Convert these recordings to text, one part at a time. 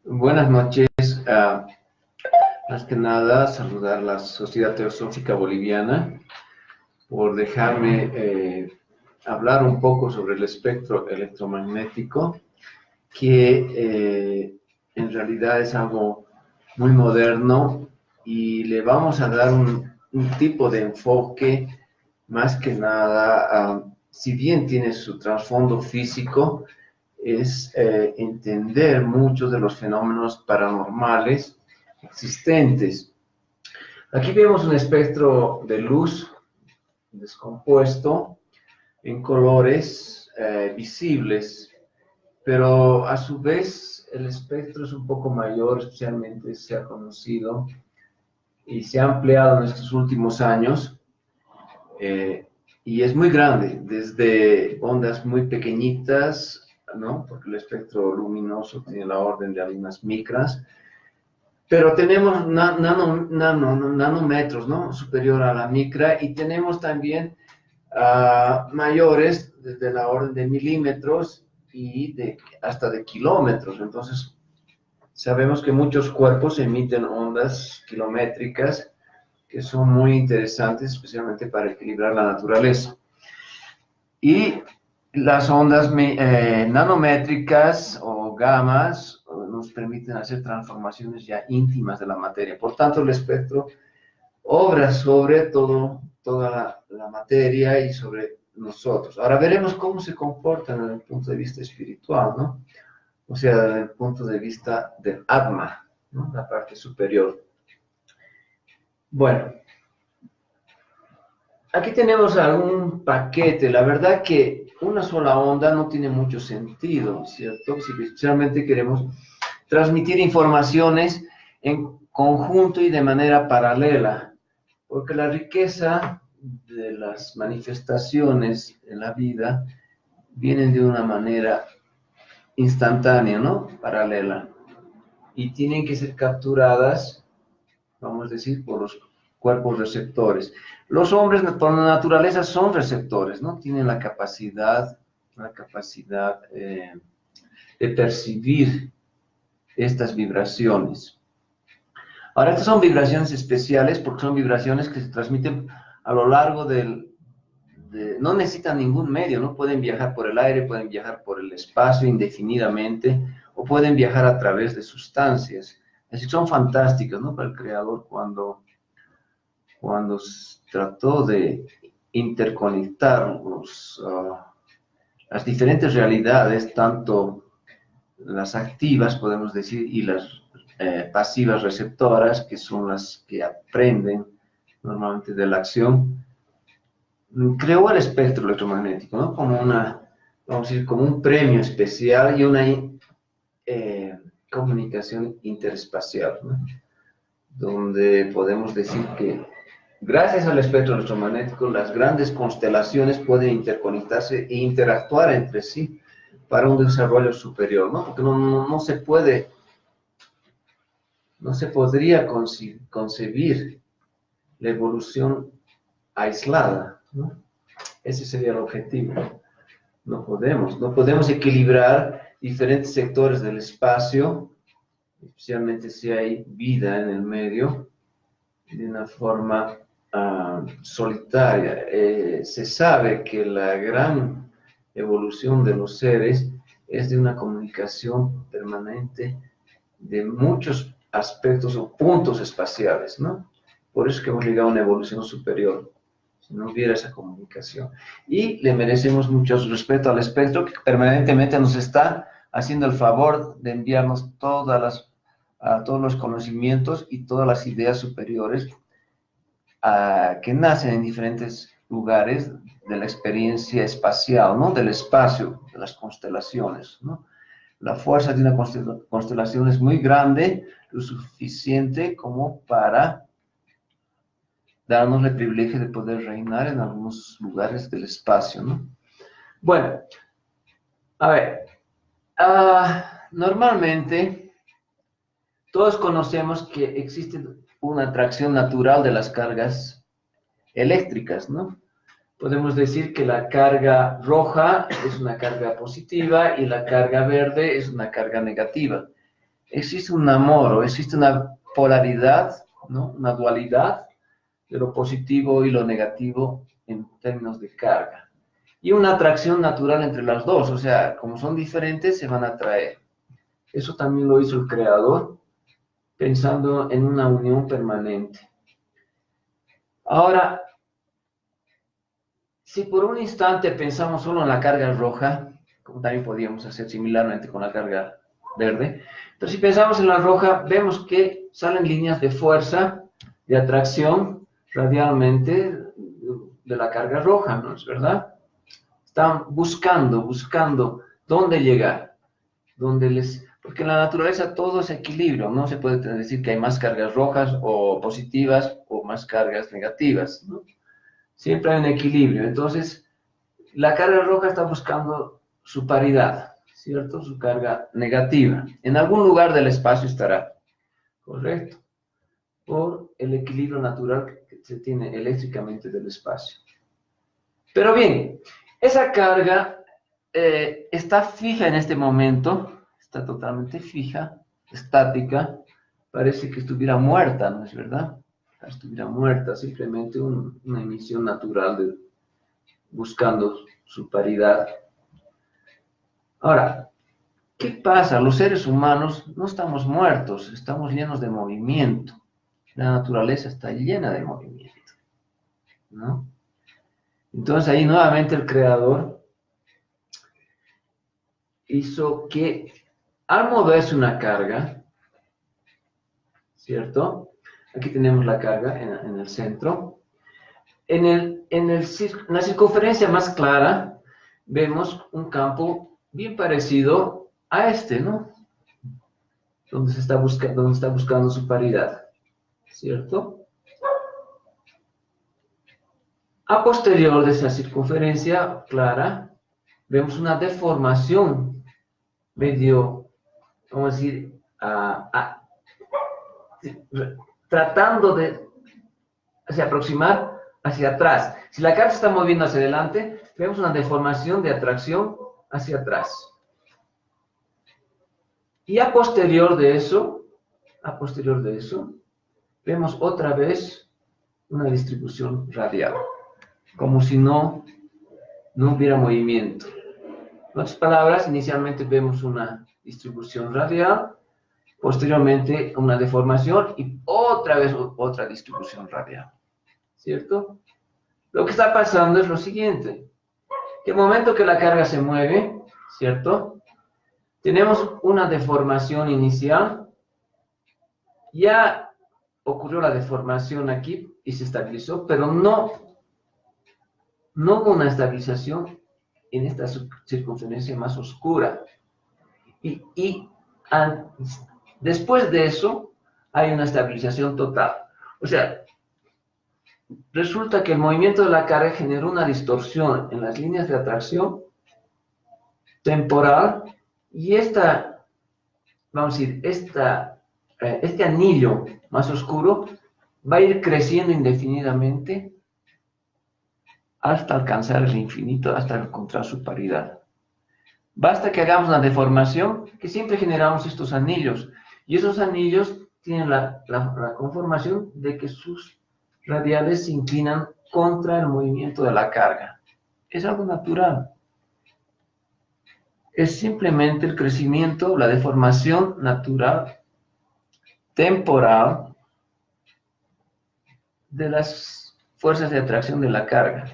Buenas noches. Más que nada, saludar a la Sociedad Teosófica Boliviana por dejarme hablar un poco sobre el espectro electromagnético, que en realidad es algo muy moderno y le vamos a dar un tipo de enfoque, más que nada, si bien tiene su trasfondo físico, es entender muchos de los fenómenos paranormales existentes. Aquí vemos un espectro de luz descompuesto en colores visibles, pero a su vez el espectro es un poco mayor, especialmente se ha conocido y se ha ampliado en estos últimos años, y es muy grande, desde ondas muy pequeñitas, ¿no? Porque el espectro luminoso tiene la orden de algunas micras, pero tenemos nanómetros, ¿no? Superior a la micra, y tenemos también mayores, desde la orden de milímetros y hasta de kilómetros. Entonces, sabemos que muchos cuerpos emiten ondas kilométricas que son muy interesantes, especialmente para equilibrar la naturaleza. Y las ondas nanométricas o gamas nos permiten hacer transformaciones ya íntimas de la materia. Por tanto, el espectro obra sobre toda la materia y sobre nosotros. Ahora veremos cómo se comportan desde el punto de vista espiritual, ¿no? O sea, desde el punto de vista del Atma, ¿no? La parte superior. Bueno, aquí tenemos algún paquete. La verdad que una sola onda no tiene mucho sentido, ¿cierto? Si especialmente queremos transmitir informaciones en conjunto y de manera paralela, porque la riqueza de las manifestaciones en la vida vienen de una manera instantánea, ¿no? Paralela. Y tienen que ser capturadas, vamos a decir, por los cuerpos receptores. Los hombres por naturaleza son receptores, ¿no? Tienen la capacidad de percibir estas vibraciones. Ahora, estas son vibraciones especiales porque son vibraciones que se transmiten a lo largo no necesitan ningún medio, ¿no? Pueden viajar por el aire, pueden viajar por el espacio indefinidamente, o pueden viajar a través de sustancias. Así que son fantásticas, ¿no? Para el creador cuando trató de interconectar las diferentes realidades, tanto las activas, podemos decir, y las pasivas receptoras, que son las que aprenden normalmente de la acción, creó el espectro electromagnético, ¿no? Como vamos a decir, como un premio especial y una comunicación interespacial, ¿no? Donde podemos decir que gracias al espectro electromagnético, las grandes constelaciones pueden interconectarse e interactuar entre sí para un desarrollo superior, ¿no? Porque no se podría concebir la evolución aislada, ¿no? Ese sería el objetivo. No podemos equilibrar diferentes sectores del espacio, especialmente si hay vida en el medio, de una forma solitaria. Se sabe que la gran evolución de los seres es de una comunicación permanente de muchos aspectos o puntos espaciales, ¿no? Por eso es que hemos llegado a una evolución superior, si no hubiera esa comunicación. Y le merecemos mucho respeto al espectro, que permanentemente nos está haciendo el favor de enviarnos todos los conocimientos y todas las ideas superiores que nacen en diferentes lugares de la experiencia espacial, ¿no? Del espacio, de las constelaciones, ¿no? La fuerza de una constelación es muy grande, lo suficiente como para darnos el privilegio de poder reinar en algunos lugares del espacio, ¿no? Bueno, a ver, normalmente todos conocemos que existe una atracción natural de las cargas eléctricas, ¿no? Podemos decir que la carga roja es una carga positiva y la carga verde es una carga negativa. existe un amor o existe una polaridad, ¿no? Una dualidad de lo positivo y lo negativo en términos de carga. Y una atracción natural entre las dos, o sea, como son diferentes, se van a atraer. Eso también lo hizo el Creador, pensando en una unión permanente. Ahora, si por un instante pensamos solo en la carga roja, como también podríamos hacer similarmente con la carga verde, pero si pensamos en la roja, vemos que salen líneas de fuerza, de atracción radialmente de la carga roja, ¿no es verdad? Están buscando dónde llegar, porque en la naturaleza todo es equilibrio, no se puede decir que hay más cargas rojas o positivas o más cargas negativas, ¿no? Siempre hay un equilibrio. Entonces, la carga roja está buscando su paridad, ¿cierto? Su carga negativa. En algún lugar del espacio estará, ¿correcto? Por el equilibrio natural que se tiene eléctricamente del espacio. Pero bien, esa carga está fija en este momento, está totalmente fija, estática, parece que estuviera muerta, ¿no es verdad? Estuviera muerta, simplemente una emisión natural buscando su paridad. Ahora, ¿qué pasa? Los seres humanos no estamos muertos, estamos llenos de movimiento. La naturaleza está llena de movimiento, ¿no? Entonces ahí nuevamente el Creador hizo que al moverse una carga, ¿cierto? Aquí tenemos la carga en el centro. En la circunferencia más clara vemos un campo bien parecido a este, ¿no? Donde está buscando su paridad, ¿cierto? A posterior de esa circunferencia clara, vemos una deformación medio, vamos a decir, tratando de se aproximar hacia atrás. Si la carga se está moviendo hacia adelante, vemos una deformación de atracción hacia atrás. Y a posterior de eso, vemos otra vez una distribución radial, como si no hubiera movimiento. En otras palabras, inicialmente vemos una distribución radial, posteriormente una deformación y otra vez otra distribución radial, ¿cierto? Lo que está pasando es lo siguiente, que el momento que la carga se mueve, ¿cierto? Tenemos una deformación inicial, ya ocurrió la deformación aquí y se estabilizó, pero no hubo una estabilización en esta circunferencia más oscura. Después de eso, hay una estabilización total. O sea, resulta que el movimiento de la carga generó una distorsión en las líneas de atracción temporal y vamos a decir, este anillo más oscuro va a ir creciendo indefinidamente hasta alcanzar el infinito, hasta encontrar su paridad. Basta que hagamos una deformación, que siempre generamos estos anillos, y esos anillos tienen la conformación de que sus radiales se inclinan contra el movimiento de la carga. Es algo natural. Es simplemente el crecimiento, la deformación natural, temporal, de las fuerzas de atracción de la carga.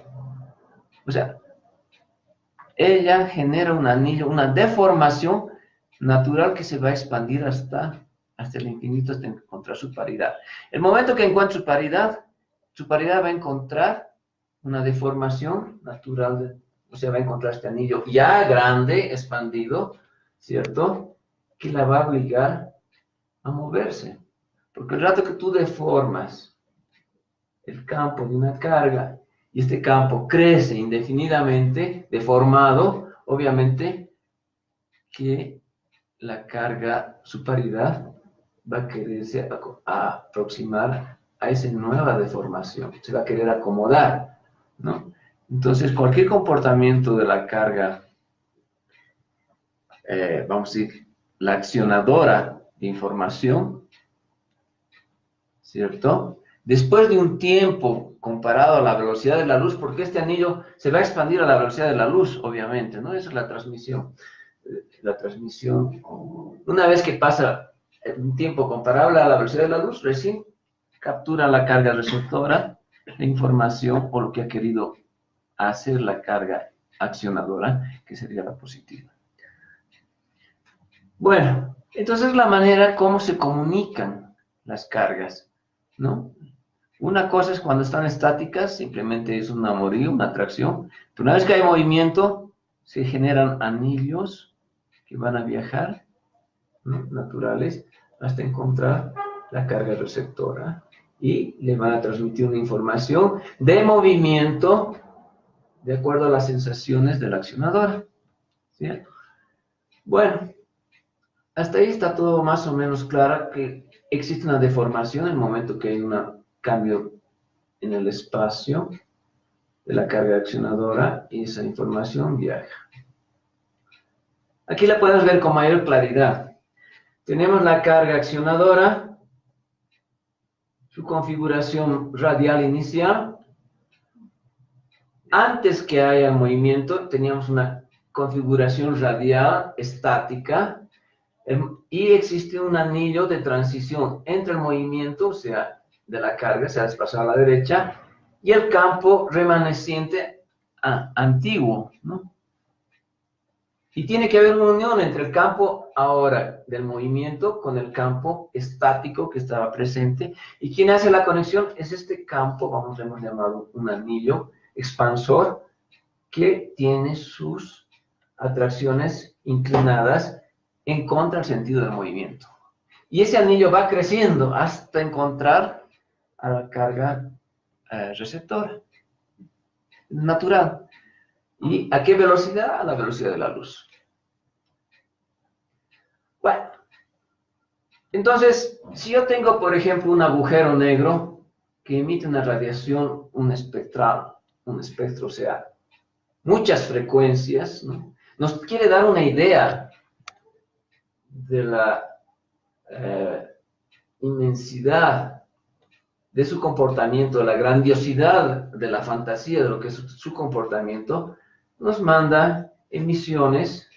O sea, ella genera un anillo, una deformación natural que se va a expandir hasta el infinito, hasta encontrar su paridad. El momento que encuentre su paridad va a encontrar una deformación natural, o sea, va a encontrar este anillo ya grande, expandido, ¿cierto? Que la va a obligar a moverse. Porque el rato que tú deformas el campo de una carga y este campo crece indefinidamente, deformado, obviamente que la carga, su paridad, va a quererse aproximar a esa nueva deformación, se va a querer acomodar, ¿no? Entonces, cualquier comportamiento de la carga, vamos a decir, la accionadora de información, ¿cierto? Después de un tiempo comparado a la velocidad de la luz, porque este anillo se va a expandir a la velocidad de la luz, obviamente, ¿no? Esa es la transmisión. La transmisión, una vez que pasa un tiempo comparable a la velocidad de la luz, recién captura la carga receptora de información o lo que ha querido hacer la carga accionadora, que sería la positiva. Bueno, entonces la manera como se comunican las cargas, ¿no? Una cosa es cuando están estáticas, simplemente es un amorío, una atracción. Pero una vez que hay movimiento, se generan anillos que van a viajar, ¿no? Naturales, hasta encontrar la carga receptora. Y le van a transmitir una información de movimiento de acuerdo a las sensaciones del accionador, ¿cierto? Bueno, hasta ahí está todo más o menos claro que existe una deformación en el momento que hay un cambio en el espacio de la carga accionadora y esa información viaja. Aquí la podemos ver con mayor claridad. Tenemos la carga accionadora, su configuración radial inicial. Antes que haya movimiento, teníamos una configuración radial estática y existe un anillo de transición entre el movimiento, o sea, de la carga, se ha desplazado a la derecha, y el campo remaneciente antiguo, ¿no? Y tiene que haber una unión entre el campo ahora del movimiento con el campo estático que estaba presente. ¿Y quién hace la conexión? Es este campo, hemos llamado un anillo expansor, que tiene sus atracciones inclinadas en contra del sentido del movimiento. Y ese anillo va creciendo hasta encontrar a la carga receptora natural. ¿Y a qué velocidad? A la velocidad de la luz. Bueno, entonces, si yo tengo, por ejemplo, un agujero negro que emite una radiación, un espectro, o sea, muchas frecuencias, ¿no? Nos quiere dar una idea de la inmensidad de su comportamiento, de la grandiosidad de la fantasía de lo que es su comportamiento, nos manda emisiones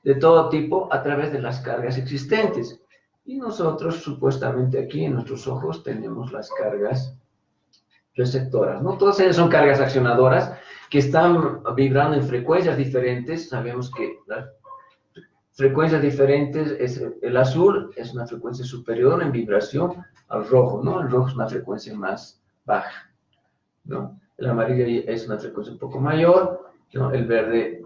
de todo tipo a través de las cargas existentes. Y nosotros, supuestamente aquí en nuestros ojos, tenemos las cargas receptoras, ¿no? Todas ellas son cargas accionadoras que están vibrando en frecuencias diferentes. Sabemos que las frecuencias diferentes, el azul es una frecuencia superior en vibración al rojo, ¿no? El rojo es una frecuencia más baja, ¿no? El amarillo es una frecuencia un poco mayor, ¿no? El verde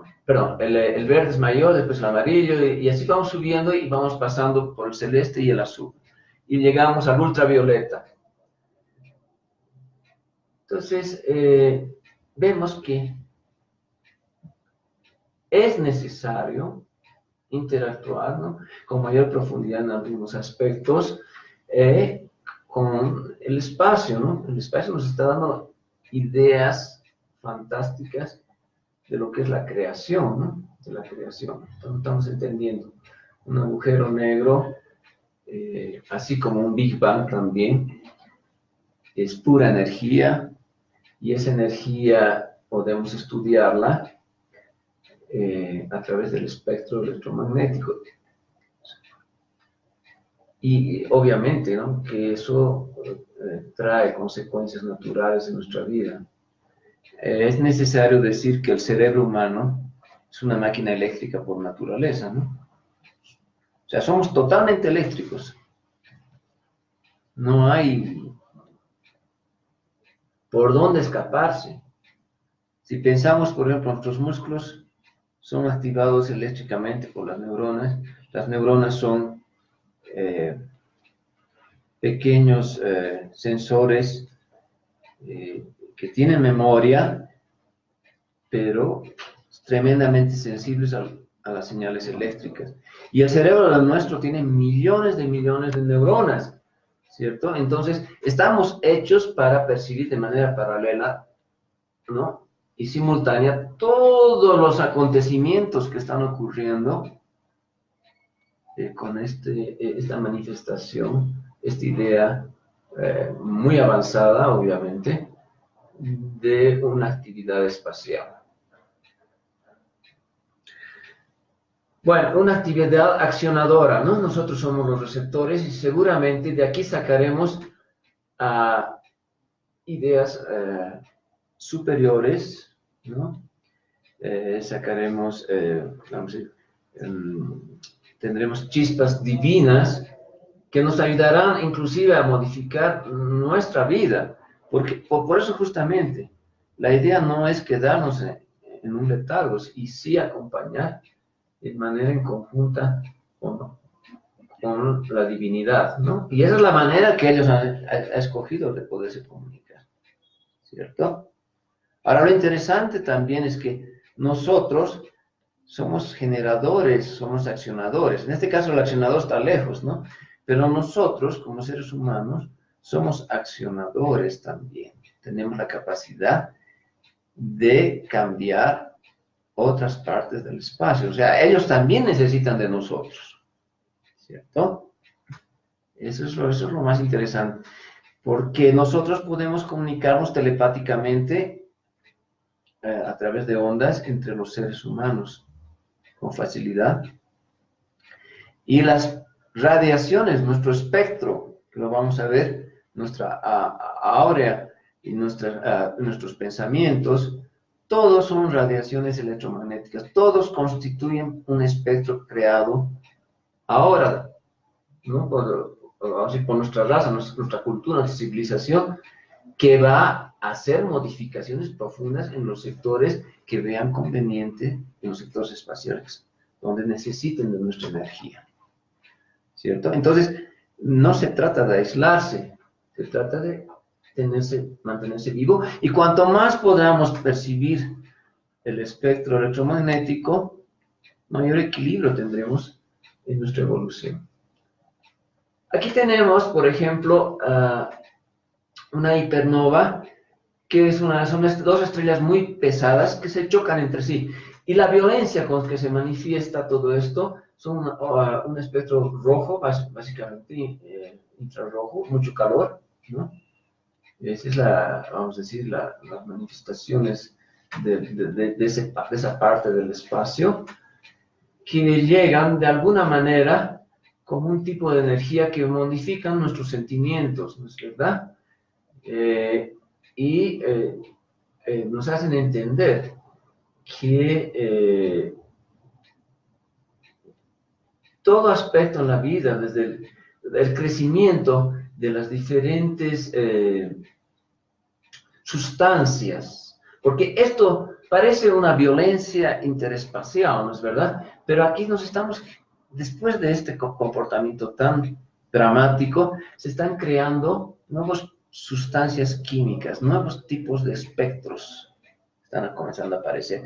es mayor, después el amarillo, y así vamos subiendo y vamos pasando por el celeste y el azul. Y llegamos al ultravioleta. Entonces, vemos que es necesario interactuar, ¿no?, con mayor profundidad en algunos aspectos con el espacio, ¿no? El espacio nos está dando ideas fantásticas de lo que es la creación, ¿no? De la creación. Entonces, estamos entendiendo un agujero negro, así como un Big Bang también, es pura energía, y esa energía podemos estudiarla a través del espectro electromagnético. Y obviamente, ¿no?, que eso trae consecuencias naturales en nuestra vida. Es necesario decir que el cerebro humano es una máquina eléctrica por naturaleza, ¿no? O sea, somos totalmente eléctricos. No hay por dónde escaparse. Si pensamos, por ejemplo, nuestros músculos son activados eléctricamente por las neuronas. Las neuronas son pequeños sensores que tienen memoria, pero tremendamente sensibles a las señales eléctricas. Y el cerebro nuestro tiene millones de neuronas, ¿cierto? Entonces, estamos hechos para percibir de manera paralela, ¿no?, y simultánea todos los acontecimientos que están ocurriendo con esta manifestación, esta idea muy avanzada, obviamente, de una actividad espacial. Bueno, una actividad accionadora, ¿no? Nosotros somos los receptores y seguramente de aquí sacaremos ideas superiores, ¿no? Sacaremos, vamos a decir, tendremos chispas divinas que nos ayudarán inclusive a modificar nuestra vida, porque por eso justamente la idea no es quedarnos en un letargo, y sí acompañar de manera en conjunta con la divinidad, ¿no? Y esa es la manera que ellos han escogido de poderse comunicar, ¿cierto? Ahora, lo interesante también es que nosotros somos generadores, somos accionadores. En este caso, el accionador está lejos, ¿no? Pero nosotros, como seres humanos, somos accionadores también. Tenemos la capacidad de cambiar otras partes del espacio. O sea, ellos también necesitan de nosotros, ¿cierto? Eso es lo más interesante. Porque nosotros podemos comunicarnos telepáticamente a través de ondas entre los seres humanos con facilidad. Y las radiaciones, nuestro espectro, que lo vamos a ver, nuestra áurea y nuestros pensamientos, todos son radiaciones electromagnéticas, todos constituyen un espectro creado ahora, ¿no? Por nuestra raza, nuestra cultura, nuestra civilización, que va a hacer modificaciones profundas en los sectores que vean conveniente, en los sectores espaciales, donde necesiten de nuestra energía, ¿cierto? Entonces, no se trata de aislarse, se trata de mantenerse vivo, y cuanto más podamos percibir el espectro electromagnético, mayor equilibrio tendremos en nuestra evolución. Aquí tenemos, por ejemplo, una hipernova, que son dos estrellas muy pesadas que se chocan entre sí. Y la violencia con que se manifiesta todo esto son un espectro rojo, básicamente infrarrojo, mucho calor, ¿no? Esa es vamos a decir, las manifestaciones de esa parte del espacio, que llegan de alguna manera como un tipo de energía que modifican nuestros sentimientos, ¿no es verdad? Nos hacen entender que todo aspecto en la vida, desde el crecimiento de las diferentes sustancias, porque esto parece una violencia interespacial, ¿no es verdad? Pero aquí después de este comportamiento tan dramático, se están creando nuevas sustancias químicas, nuevos tipos de espectros están comenzando a aparecer.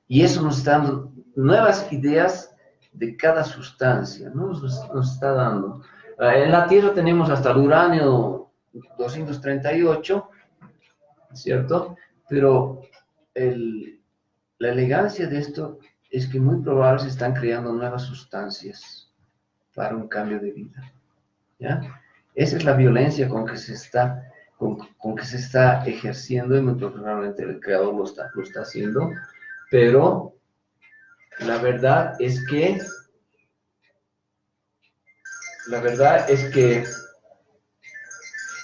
Y eso nos está dando nuevas ideas de cada sustancia, ¿no? Nos está dando. En la Tierra tenemos hasta el uranio 238, ¿cierto? Pero la elegancia de esto es que muy probable se están creando nuevas sustancias para un cambio de vida, ¿ya? Esa es la violencia con que se está ejerciendo, y muy probablemente el creador lo está haciendo, pero la verdad es que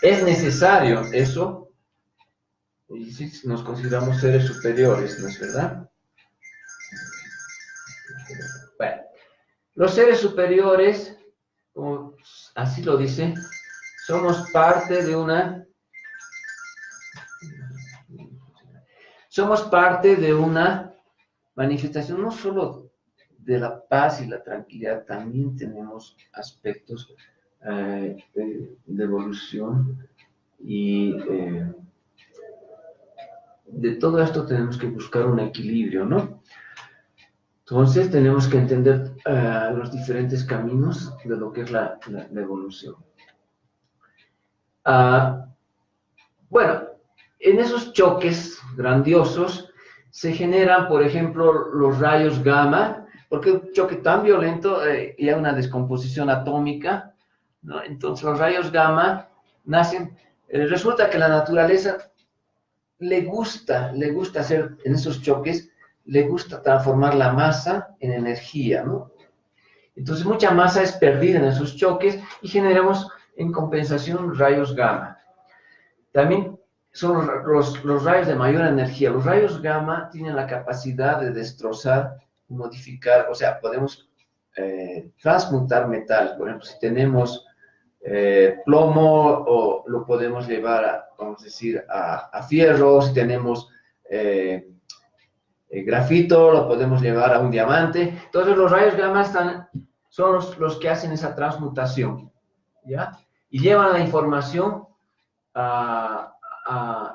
es necesario eso, y si nos consideramos seres superiores, ¿no es verdad? Bueno, los seres superiores, como así lo dice, somos parte de una manifestación no solo de la paz y la tranquilidad, también tenemos aspectos de evolución, y de todo esto tenemos que buscar un equilibrio, ¿no? Entonces tenemos que entender los diferentes caminos de lo que es la evolución. Bueno, en esos choques grandiosos se generan, por ejemplo, los rayos gamma, Porque un choque tan violento y hay una descomposición atómica, ¿no? Entonces los rayos gamma nacen, resulta que la naturaleza le gusta hacer en esos choques, le gusta transformar la masa en energía, ¿no? Entonces mucha masa es perdida en esos choques y generamos en compensación rayos gamma. También son los rayos de mayor energía. Los rayos gamma tienen la capacidad de destrozar, modificar, o sea, podemos transmutar metal. Por ejemplo, si tenemos plomo, o lo podemos llevar, vamos a decir, a fierro. Si tenemos grafito, lo podemos llevar a un diamante. Entonces los rayos gamma son los que hacen esa transmutación, ¿ya? Y llevan la información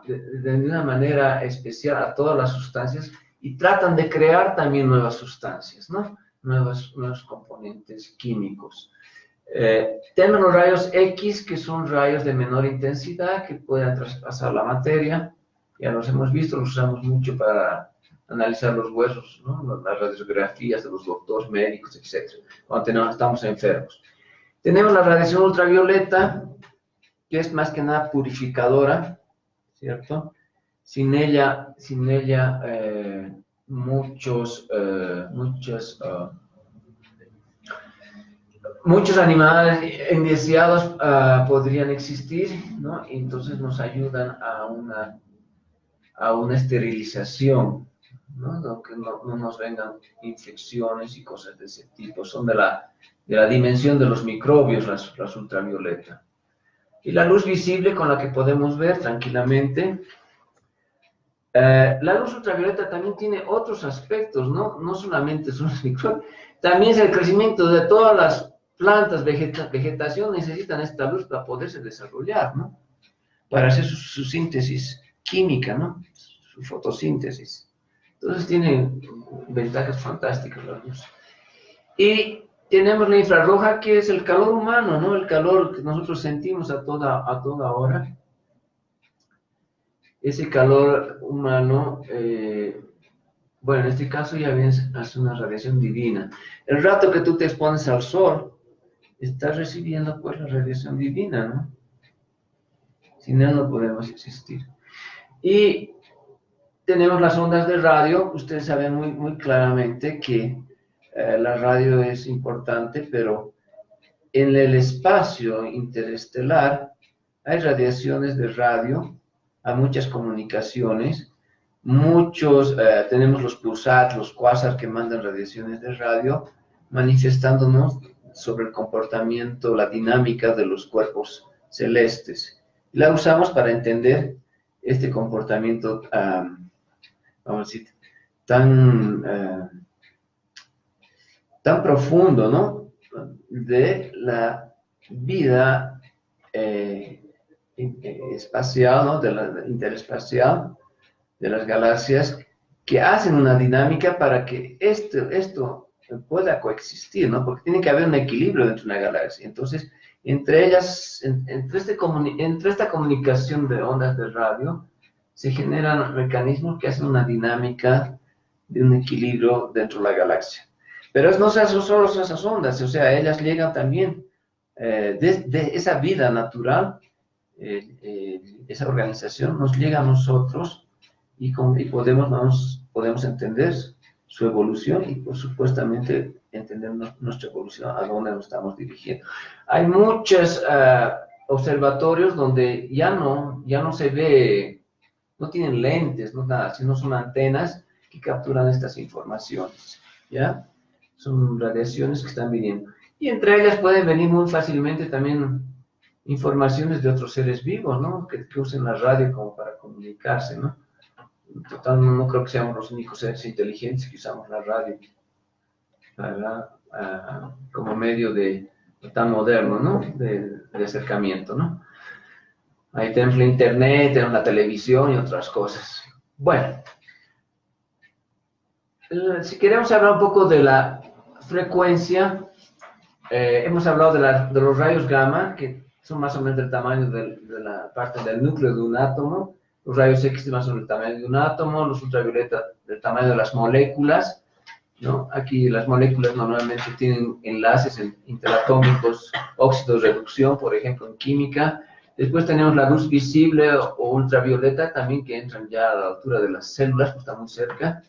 de una manera especial a todas las sustancias y tratan de crear también nuevas sustancias, ¿no? Nuevos componentes químicos. Tenemos los rayos X, que son rayos de menor intensidad, que pueden traspasar la materia. Ya los hemos visto, los usamos mucho para analizar los huesos, ¿no? Las radiografías de los doctores, médicos, etc., cuando estamos enfermos. Tenemos la radiación ultravioleta, que es más que nada purificadora, ¿cierto? Sin ella muchos animales indeseados podrían existir, ¿no? Entonces nos ayudan a una esterilización, ¿no? Que no nos vengan infecciones y cosas de ese tipo. Son de la dimensión de los microbios, las ultravioleta. Y la luz visible con la que podemos ver tranquilamente. La luz ultravioleta también tiene otros aspectos, ¿no? No solamente son los microbios, también es el crecimiento de todas las plantas, vegetación necesitan esta luz para poderse desarrollar, ¿no? Para hacer su síntesis química, ¿no? Su fotosíntesis. Entonces tiene ventajas fantásticas la luz. Y tenemos la infrarroja, que es el calor humano, ¿no? El calor que nosotros sentimos a toda hora. Ese calor humano, bueno, en este caso ya ves, hace una radiación divina. El rato que tú te expones al sol, estás recibiendo pues la radiación divina, ¿no? Sin él no podemos existir. Y tenemos las ondas de radio. Ustedes saben muy claramente que la radio es importante, pero en el espacio interestelar hay radiaciones de radio, hay muchas comunicaciones, tenemos los pulsars, los quasars que mandan radiaciones de radio, manifestándonos sobre el comportamiento, la dinámica de los cuerpos celestes. La usamos para entender este comportamiento, vamos a decir, tan profundo, ¿no? De la vida espacial, ¿no? De la interespacial, de las galaxias, que hacen una dinámica para que esto pueda coexistir, ¿no? Porque tiene que haber un equilibrio dentro de una galaxia. Entonces, entre ellas, entre esta comunicación de ondas de radio, se generan mecanismos que hacen una dinámica de un equilibrio dentro de la galaxia. Pero no son solo esas ondas, o sea, ellas llegan también de esa vida natural, esa organización nos llega a nosotros y podemos entender su evolución y, pues, supuestamente entender nuestra evolución, a dónde nos estamos dirigiendo. Hay muchos observatorios donde ya no se ve, no tienen lentes, no nada, sino son antenas que capturan estas informaciones, ¿ya? Son radiaciones que están viniendo. Y entre ellas pueden venir muy fácilmente también informaciones de otros seres vivos, ¿no? Que usen la radio como para comunicarse, ¿no? Total, no creo que seamos los únicos seres inteligentes que usamos la radio como medio tan moderno, ¿no? De acercamiento, ¿no? Ahí tenemos la internet, tenemos la televisión y otras cosas. Bueno, si queremos hablar un poco de la frecuencia, hemos hablado de los rayos gamma, que son más o menos del tamaño de la parte del núcleo de un átomo. Los rayos X más o menos del tamaño de un átomo, los ultravioleta del tamaño de las moléculas. ¿no? Aquí las moléculas normalmente tienen enlaces interatómicos, óxidos de reducción, por ejemplo, en química. Después tenemos la luz visible o ultravioleta también, que entran ya a la altura de las células, pues está muy cerca.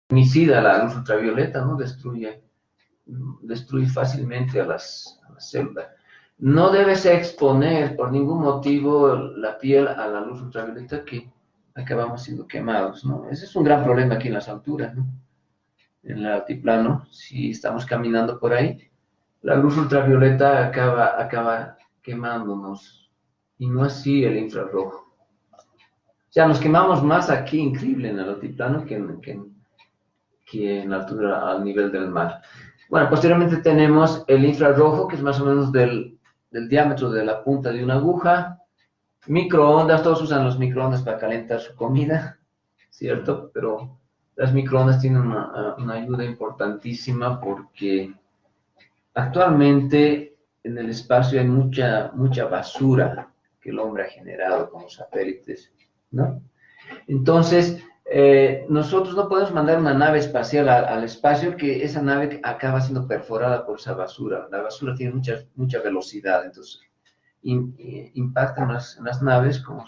Homicida la luz ultravioleta, ¿no? Destruye fácilmente a las células. No debes exponer por ningún motivo la piel a la luz ultravioleta, que acabamos siendo quemados, ¿no? Ese es un gran problema aquí en las alturas, ¿no? En el altiplano, si estamos caminando por ahí, la luz ultravioleta acaba quemándonos, y no así el infrarrojo. O sea, nos quemamos más aquí, increíble, en el altiplano que en la altura al nivel del mar. Bueno, posteriormente tenemos el infrarrojo, que es más o menos del diámetro de la punta de una aguja. Microondas, todos usan los microondas para calentar su comida, ¿cierto? Pero las microondas tienen una ayuda importantísima, porque actualmente en el espacio hay mucha basura que el hombre ha generado con los satélites, ¿no? Entonces, nosotros no podemos mandar una nave espacial al espacio, que esa nave acaba siendo perforada por esa basura. La basura tiene mucha velocidad, entonces impacta en las naves como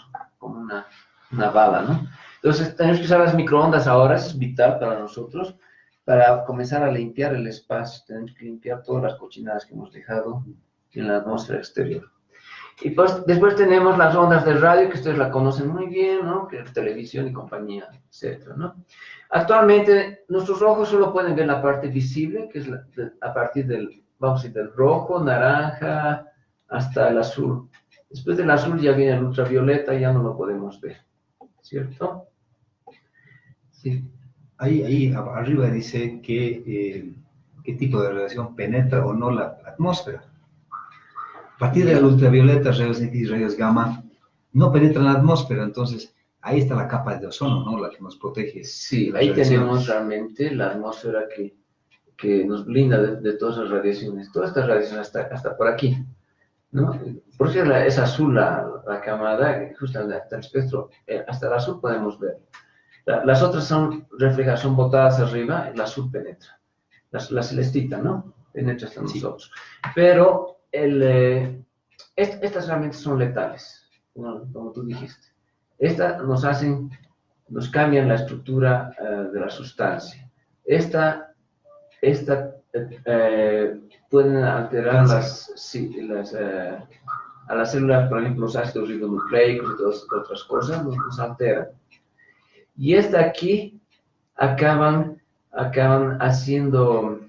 una bala, ¿no? Entonces, tenemos que usar las microondas ahora, eso es vital para nosotros, para comenzar a limpiar el espacio. Tenemos que limpiar todas las cochinadas que hemos dejado en la atmósfera exterior. Y pues después tenemos las ondas de radio, que ustedes la conocen muy bien, ¿no? Que es televisión y compañía, etcétera, ¿no? Actualmente, nuestros ojos solo pueden ver la parte visible, que es a partir vamos a decir, del rojo, naranja, hasta el azul. Después del azul ya viene el ultravioleta, y ya no lo podemos ver, ¿cierto? Sí. Ahí arriba dice que qué tipo de radiación penetra o no la atmósfera. A partir de la ultravioleta, rayos X, rayos gamma, no penetran la atmósfera, entonces ahí está la capa de ozono, ¿no? La que nos protege. Sí, ahí tenemos realmente la atmósfera que nos blinda de todas las radiaciones. Todas estas radiaciones hasta por aquí, ¿no? Por eso es azul la camada, justamente hasta el espectro, hasta el azul podemos ver. Las otras son reflejadas, son botadas arriba, el azul penetra. La celestita, ¿no? Penetra hasta nosotros. Pero estas realmente son letales, ¿no? Como tú dijiste. Estas nos cambian la estructura de la sustancia. Pueden alterar a las células, por ejemplo, los ácidos ribonucleicos y todas otras cosas, nos alteran. Y aquí acaban haciendo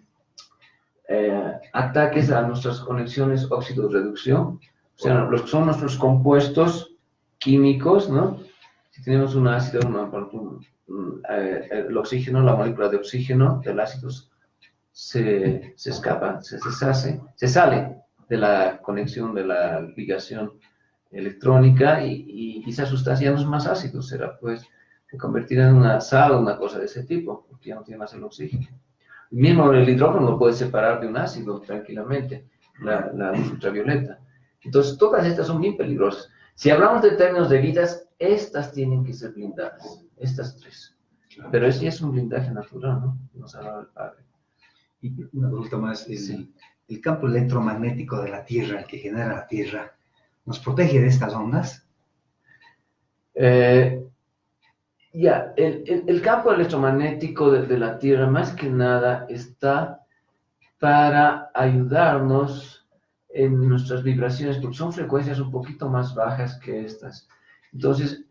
ataques a nuestras conexiones óxido-reducción, o sea, los que son nuestros compuestos químicos, ¿no? Si tenemos un ácido, el oxígeno, la molécula de oxígeno del ácido se escapa, se deshace, se sale de la conexión, de la ligación electrónica, y esa sustancia no es más ácido, será pues se convertirá en una sal o una cosa de ese tipo, porque ya no tiene más el oxígeno. Mismo el hidrógeno lo puede separar de un ácido tranquilamente, la luz ultravioleta. Entonces, todas estas son bien peligrosas. Si hablamos de términos de vidas, estas tienen que ser blindadas, estas tres. Claro. Pero ese es un blindaje natural, ¿no? Nos ha dado el Padre. Y una pregunta más, el campo electromagnético de la Tierra, el que genera la Tierra, ¿nos protege de estas ondas? El campo electromagnético de la Tierra, más que nada, está para ayudarnos en nuestras vibraciones, porque son frecuencias un poquito más bajas que estas. Entonces,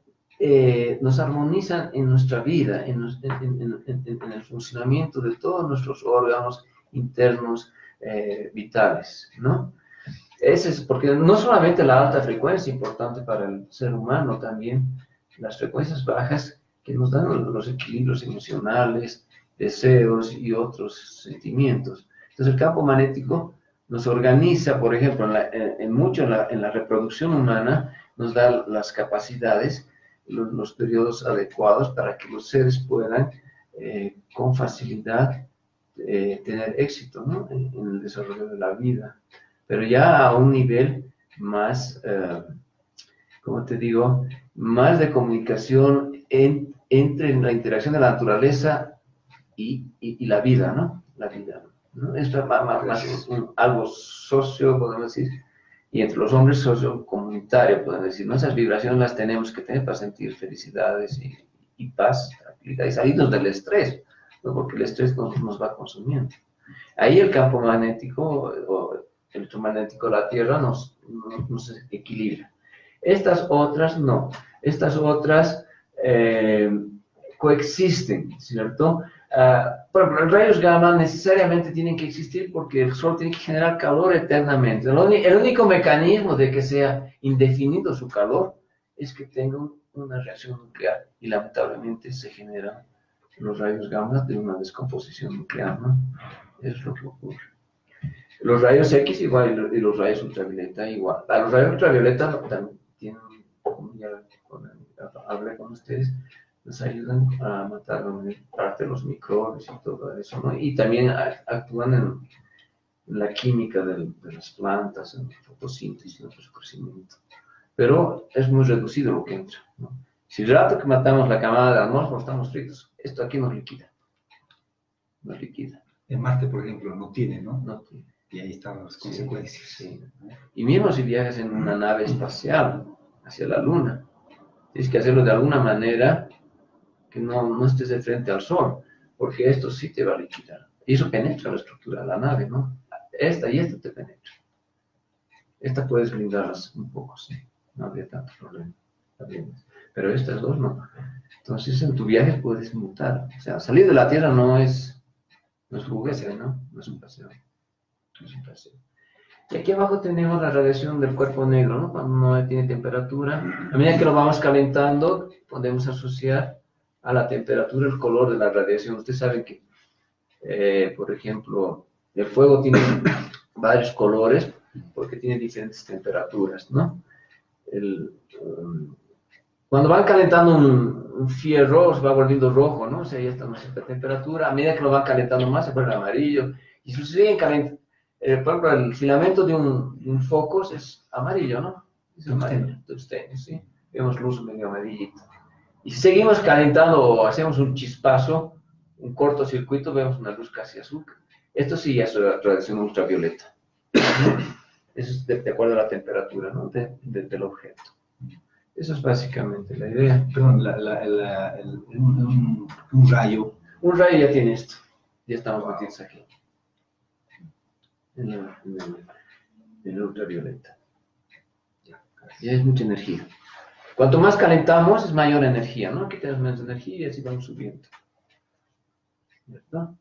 nos armonizan en nuestra vida, en el funcionamiento de todos nuestros órganos internos vitales, ¿no? Ese es porque no solamente la alta frecuencia es importante para el ser humano, también las frecuencias bajas que nos dan los equilibrios emocionales, deseos y otros sentimientos. Entonces el campo magnético nos organiza, por ejemplo, en la reproducción humana, nos da las capacidades, los periodos adecuados para que los seres puedan con facilidad tener éxito, ¿no? en el desarrollo de la vida. Pero ya a un nivel más, como te digo, más de comunicación entre la interacción de la naturaleza y la vida, ¿no? La vida, ¿no? Es más algo socio, podemos decir, y entre los hombres socio-comunitario, podemos decir, ¿no? Esas vibraciones las tenemos que tener para sentir felicidades y paz, tranquilidad, y salirnos del estrés, ¿no? Porque el estrés nos va consumiendo. Ahí el campo magnético o electromagnético de la Tierra nos equilibra. Estas otras no. Estas otras coexisten, ¿cierto? Por ejemplo, los rayos gamma necesariamente tienen que existir porque el Sol tiene que generar calor eternamente. El único mecanismo de que sea indefinido su calor es que tenga una reacción nuclear y lamentablemente se generan los rayos gamma de una descomposición nuclear, ¿no? Es lo que ocurre. Los rayos X igual y los rayos ultravioleta igual. Los rayos ultravioleta también tienen, ya hablé con ustedes, nos ayudan a matar parte de los microbios y todo eso, ¿no? Y también actúan en la química de las plantas, en la fotosíntesis, en su crecimiento. Pero es muy reducido lo que entra, ¿no? Si el rato que matamos la camada de atmósfera estamos fritos, esto aquí nos liquida. Nos liquida. En Marte, por ejemplo, no tiene, ¿no? No tiene. Y ahí están las consecuencias. Sí. Y mismo si viajas en una nave espacial hacia la Luna, tienes que hacerlo de alguna manera que no estés de frente al Sol, porque esto sí te va a liquidar. Y eso penetra la estructura de la nave, ¿no? Esta y esta te penetra. Esta puedes blindarlas un poco, sí. No habría tanto problema. Pero estas dos no. Entonces en tu viaje puedes mutar. O sea, salir de la Tierra no es juguete, ¿no? No es un paseo. No es un paseo. Y aquí abajo tenemos la radiación del cuerpo negro, ¿no? Cuando no tiene temperatura. A medida que lo vamos calentando, podemos asociar a la temperatura el color de la radiación. Ustedes saben que, por ejemplo, el fuego tiene varios colores porque tiene diferentes temperaturas, ¿no? Cuando van calentando un fierro, se va volviendo rojo, ¿no? O sea, ya está a una cierta temperatura. A medida que lo van calentando más, se vuelve amarillo. Y si se siguen calentando, por ejemplo, el filamento de un foco es amarillo, ¿no? Es amarillo, tungsteno, ¿sí? Vemos luz medio amarillita. Y si seguimos calentando o hacemos un chispazo, un cortocircuito, vemos una luz casi azul. Esto sí ya es radiación ultravioleta. Eso es de acuerdo a la temperatura, ¿no? Del objeto. Eso es básicamente la idea. Perdón, un rayo. Un rayo ya tiene esto. Ya estamos metidos aquí. En el ultravioleta. Ya es mucha energía. Cuanto más calentamos, es mayor energía, ¿no? Aquí tenemos menos energía y así vamos subiendo. ¿Cierto?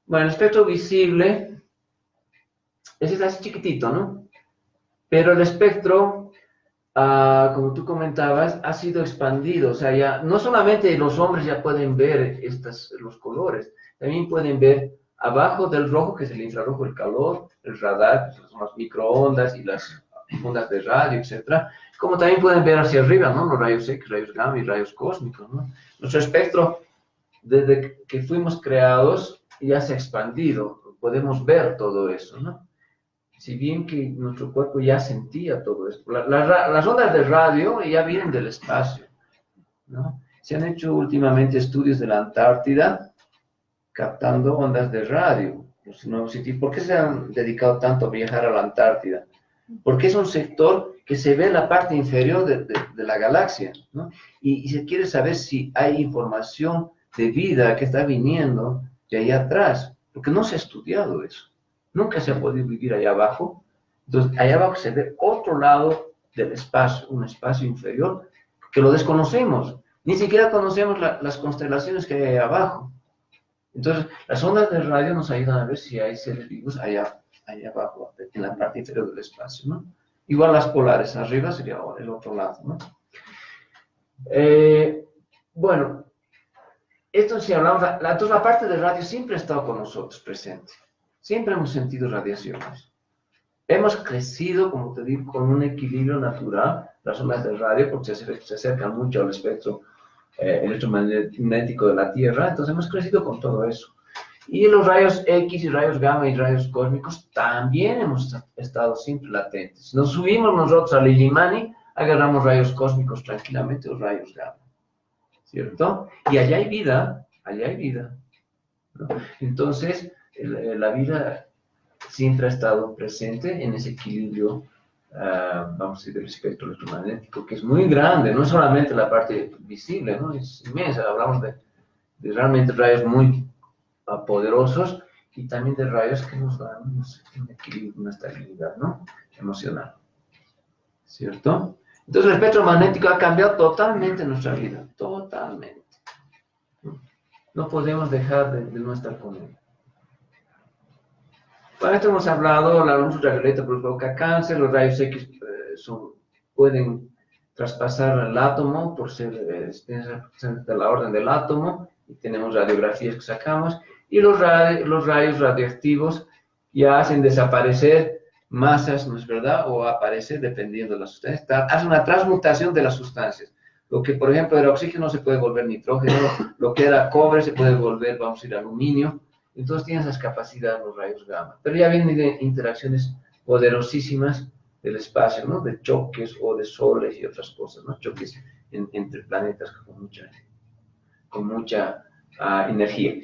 Bueno, el espectro visible es así chiquitito, ¿no? Pero el espectro, como tú comentabas, ha sido expandido. O sea, ya no solamente los hombres ya pueden ver los colores, también pueden ver abajo del rojo, que es el infrarrojo, el calor, el radar, que son las microondas y las ondas de radio, etcétera, como también pueden ver hacia arriba, ¿no? Los rayos X, rayos gamma y rayos cósmicos, ¿no? Nuestro espectro, desde que fuimos creados, ya se ha expandido, podemos ver todo eso, ¿no? Si bien que nuestro cuerpo ya sentía todo esto. Las ondas de radio ya vienen del espacio, ¿no? Se han hecho últimamente estudios de la Antártida captando ondas de radio. ¿Por qué se han dedicado tanto a viajar a la Antártida? Porque es un sector que se ve en la parte inferior de la galaxia, ¿no? Y se quiere saber si hay información de vida que está viniendo de allá atrás, porque no se ha estudiado eso. Nunca se ha podido vivir allá abajo. Entonces, allá abajo se ve otro lado del espacio, un espacio inferior, que lo desconocemos. Ni siquiera conocemos las constelaciones que hay allá abajo. Entonces, las ondas de radio nos ayudan a ver si hay seres vivos allá abajo, en la parte inferior del espacio, ¿no? Igual las polares, arriba sería el otro lado, ¿no? Bueno, esto si hablamos, entonces la parte de radio siempre ha estado con nosotros presente. Siempre hemos sentido radiaciones. Hemos crecido, como te digo, con un equilibrio natural, las ondas de radio, porque se acercan mucho al espectro electromagnético de la Tierra, entonces hemos crecido con todo eso. Y los rayos X y rayos gamma y rayos cósmicos también hemos estado siempre latentes. Si nos subimos nosotros al Illimani, agarramos rayos cósmicos tranquilamente, los rayos gamma. ¿cierto? Y allá hay vida, allá hay vida, ¿no? Entonces, la vida siempre ha estado presente en ese equilibrio, vamos a decir, del espectro electromagnético, que es muy grande, no solamente la parte visible, ¿no? Es inmensa, hablamos de realmente rayos muy poderosos y también de rayos que nos dan un equilibrio, una estabilidad, ¿no? Emocional, ¿cierto? Entonces el espectro magnético ha cambiado totalmente nuestra vida, totalmente. No podemos dejar de no estar con él. Para esto hemos hablado, la luz ultravioleta provoca cáncer, los rayos X pueden traspasar el átomo por ser de la orden del átomo, y tenemos radiografías que sacamos, y los rayos radioactivos ya hacen desaparecer masas, ¿no es verdad? O aparecer dependiendo de la sustancia. Hace una transmutación de las sustancias. Lo que, por ejemplo, era oxígeno se puede volver nitrógeno, lo que era cobre se puede volver, vamos a decir, aluminio. Entonces tienen esas capacidades los rayos gamma. Pero ya vienen de interacciones poderosísimas del espacio, ¿no? De choques o de soles y otras cosas, ¿no? Choques entre planetas con mucha energía.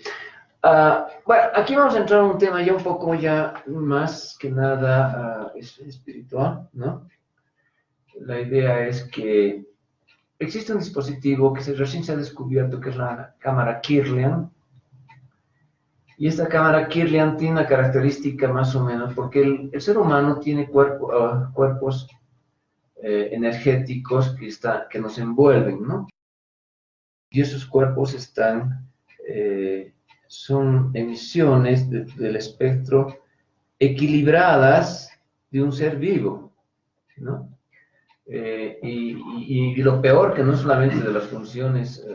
Bueno, aquí vamos a entrar a un tema ya un poco ya más que nada espiritual, ¿no? La idea es que existe un dispositivo que recién se ha descubierto, que es la cámara Kirlian. Y esta cámara Kirlian tiene una característica más o menos, porque el ser humano tiene cuerpos energéticos que nos envuelven, ¿no? Y esos cuerpos son emisiones del espectro equilibradas de un ser vivo, ¿no? Y lo peor, que no solamente de las funciones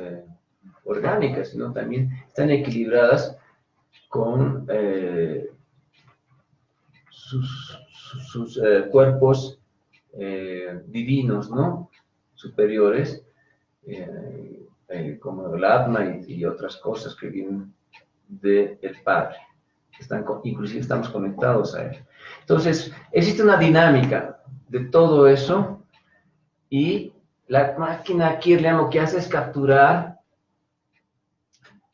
orgánicas, sino también están equilibradas con sus cuerpos divinos, ¿no? Superiores, como el Atma y otras cosas que vienen del Padre. Inclusive estamos conectados a él. Entonces, existe una dinámica de todo eso, y la máquina Kirlian lo que hace es capturar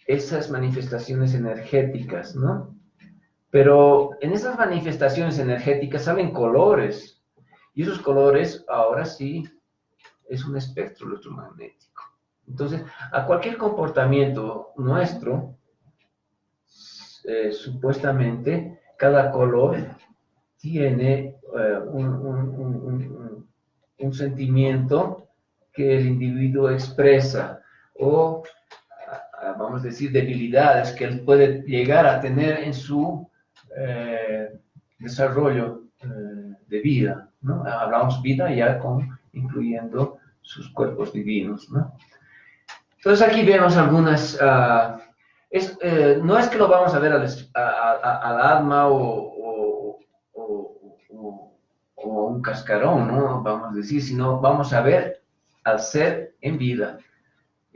esas manifestaciones energéticas, ¿no? Pero en esas manifestaciones energéticas salen colores, y esos colores ahora sí es un espectro electromagnético. Entonces, a cualquier comportamiento nuestro, supuestamente, cada color tiene un sentimiento que el individuo expresa, o vamos a decir, debilidades que él puede llegar a tener en su desarrollo de vida, ¿no? Hablamos vida ya incluyendo sus cuerpos divinos, ¿no? Entonces aquí vemos algunas, no es que lo vamos a ver al Atma o un cascarón, ¿no? Vamos a decir, sino vamos a ver al ser en vida.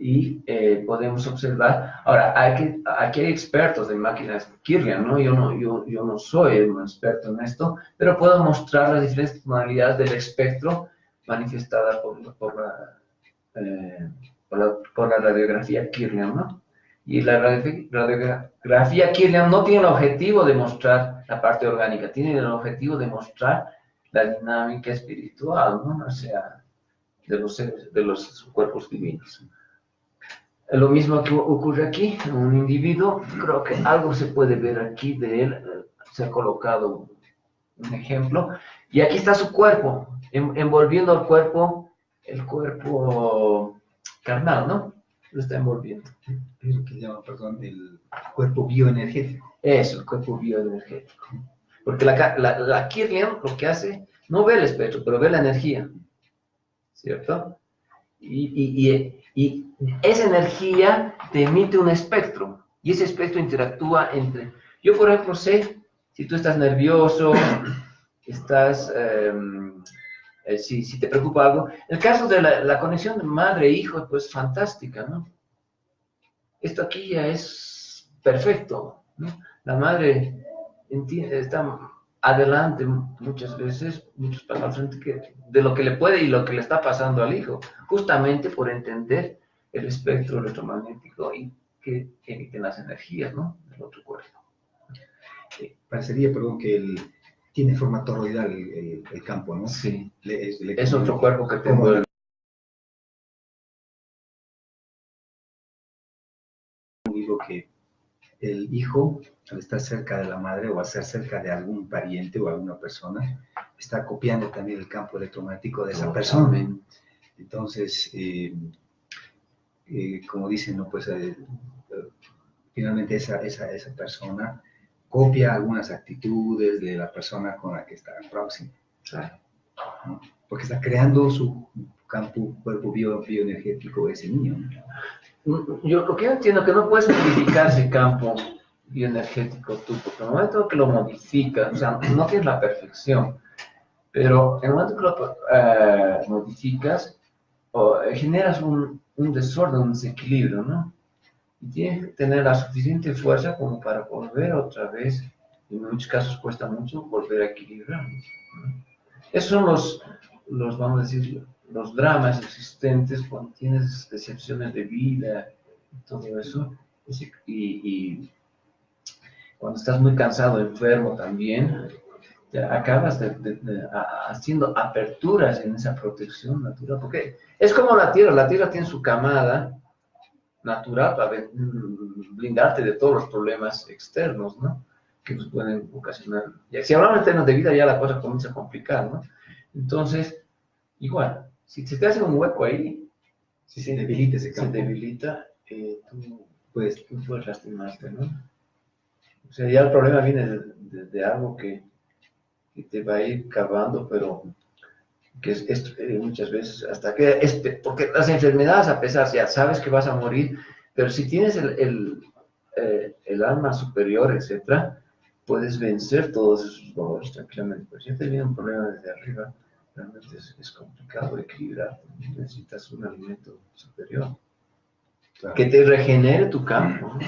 Y podemos observar. Ahora, aquí hay expertos de máquinas Kirlian, ¿no? Yo no soy un experto en esto, pero puedo mostrar las diferentes modalidades del espectro manifestada por la radiografía Kirlian, ¿no? Y la radiografía Kirlian no tiene el objetivo de mostrar la parte orgánica, tiene el objetivo de mostrar la dinámica espiritual, ¿no? O sea, de los cuerpos divinos. Lo mismo que ocurre aquí, en un individuo, creo que algo se puede ver aquí de él, se ha colocado un ejemplo, y aquí está su cuerpo, envolviendo al cuerpo, el cuerpo carnal, ¿no? Lo está envolviendo. Es lo que se llama, perdón, el cuerpo bioenergético. Eso, el cuerpo bioenergético. Porque la Kirlian lo que hace, no ve el espectro, pero ve la energía, ¿cierto? Y esa energía te emite un espectro, y ese espectro interactúa entre... Yo, por ejemplo, sé si tú estás nervioso, si te preocupa algo. El caso de la conexión de madre-hijo, pues fantástica, ¿no? Esto aquí ya es perfecto, ¿no? La madre está adelante muchas veces, muchos pasan al frente de lo que le puede y lo que le está pasando al hijo, justamente por entender el espectro electromagnético y que emiten las energías, ¿no?, del otro cuerpo. Parecería, perdón, que tiene forma toroidal el campo, ¿no? Sí, es otro cuerpo que te envuelve. Digo que el hijo, al estar cerca de la madre o al ser cerca de algún pariente o alguna persona, está copiando también el campo electromagnético de esa persona. Entonces, como dicen, ¿no? Pues finalmente esa persona copia algunas actitudes de la persona con la que está próxima. Claro. ¿No? Porque está creando su campo, cuerpo bioenergético ese niño, ¿no? Yo lo que yo entiendo es que no puedes modificar ese campo bioenergético tú, porque en el momento que lo modificas, o sea, no tienes la perfección, pero en el momento que lo modificas, generas un desorden, un desequilibrio, ¿no? Y tienes que tener la suficiente fuerza como para volver otra vez, y en muchos casos cuesta mucho, volver a equilibrarnos, ¿no? Esos son vamos a decir, los dramas existentes cuando tienes decepciones de vida y todo eso, y cuando estás muy cansado, enfermo también, ya acabas haciendo aperturas en esa protección natural, porque es como la Tierra tiene su camada natural para blindarte de todos los problemas externos, ¿no?, que nos pueden ocasionar. Y si hablamos en términos de vida, ya la cosa comienza a complicar, ¿no? Entonces, igual, si se te hace un hueco ahí, si se debilita ese campo, se debilita, tú puedes lastimarte, ¿no? O sea, ya el problema viene de algo que te va a ir cavando, pero que es muchas veces hasta que porque las enfermedades, a pesar, ya sabes que vas a morir, pero si tienes el alma superior, etcétera, puedes vencer todos esos dolores tranquilamente. Pero si te viene un problema desde arriba, realmente es complicado equilibrar. Necesitas un alimento superior, claro, que te regenere tu campo, ¿no?,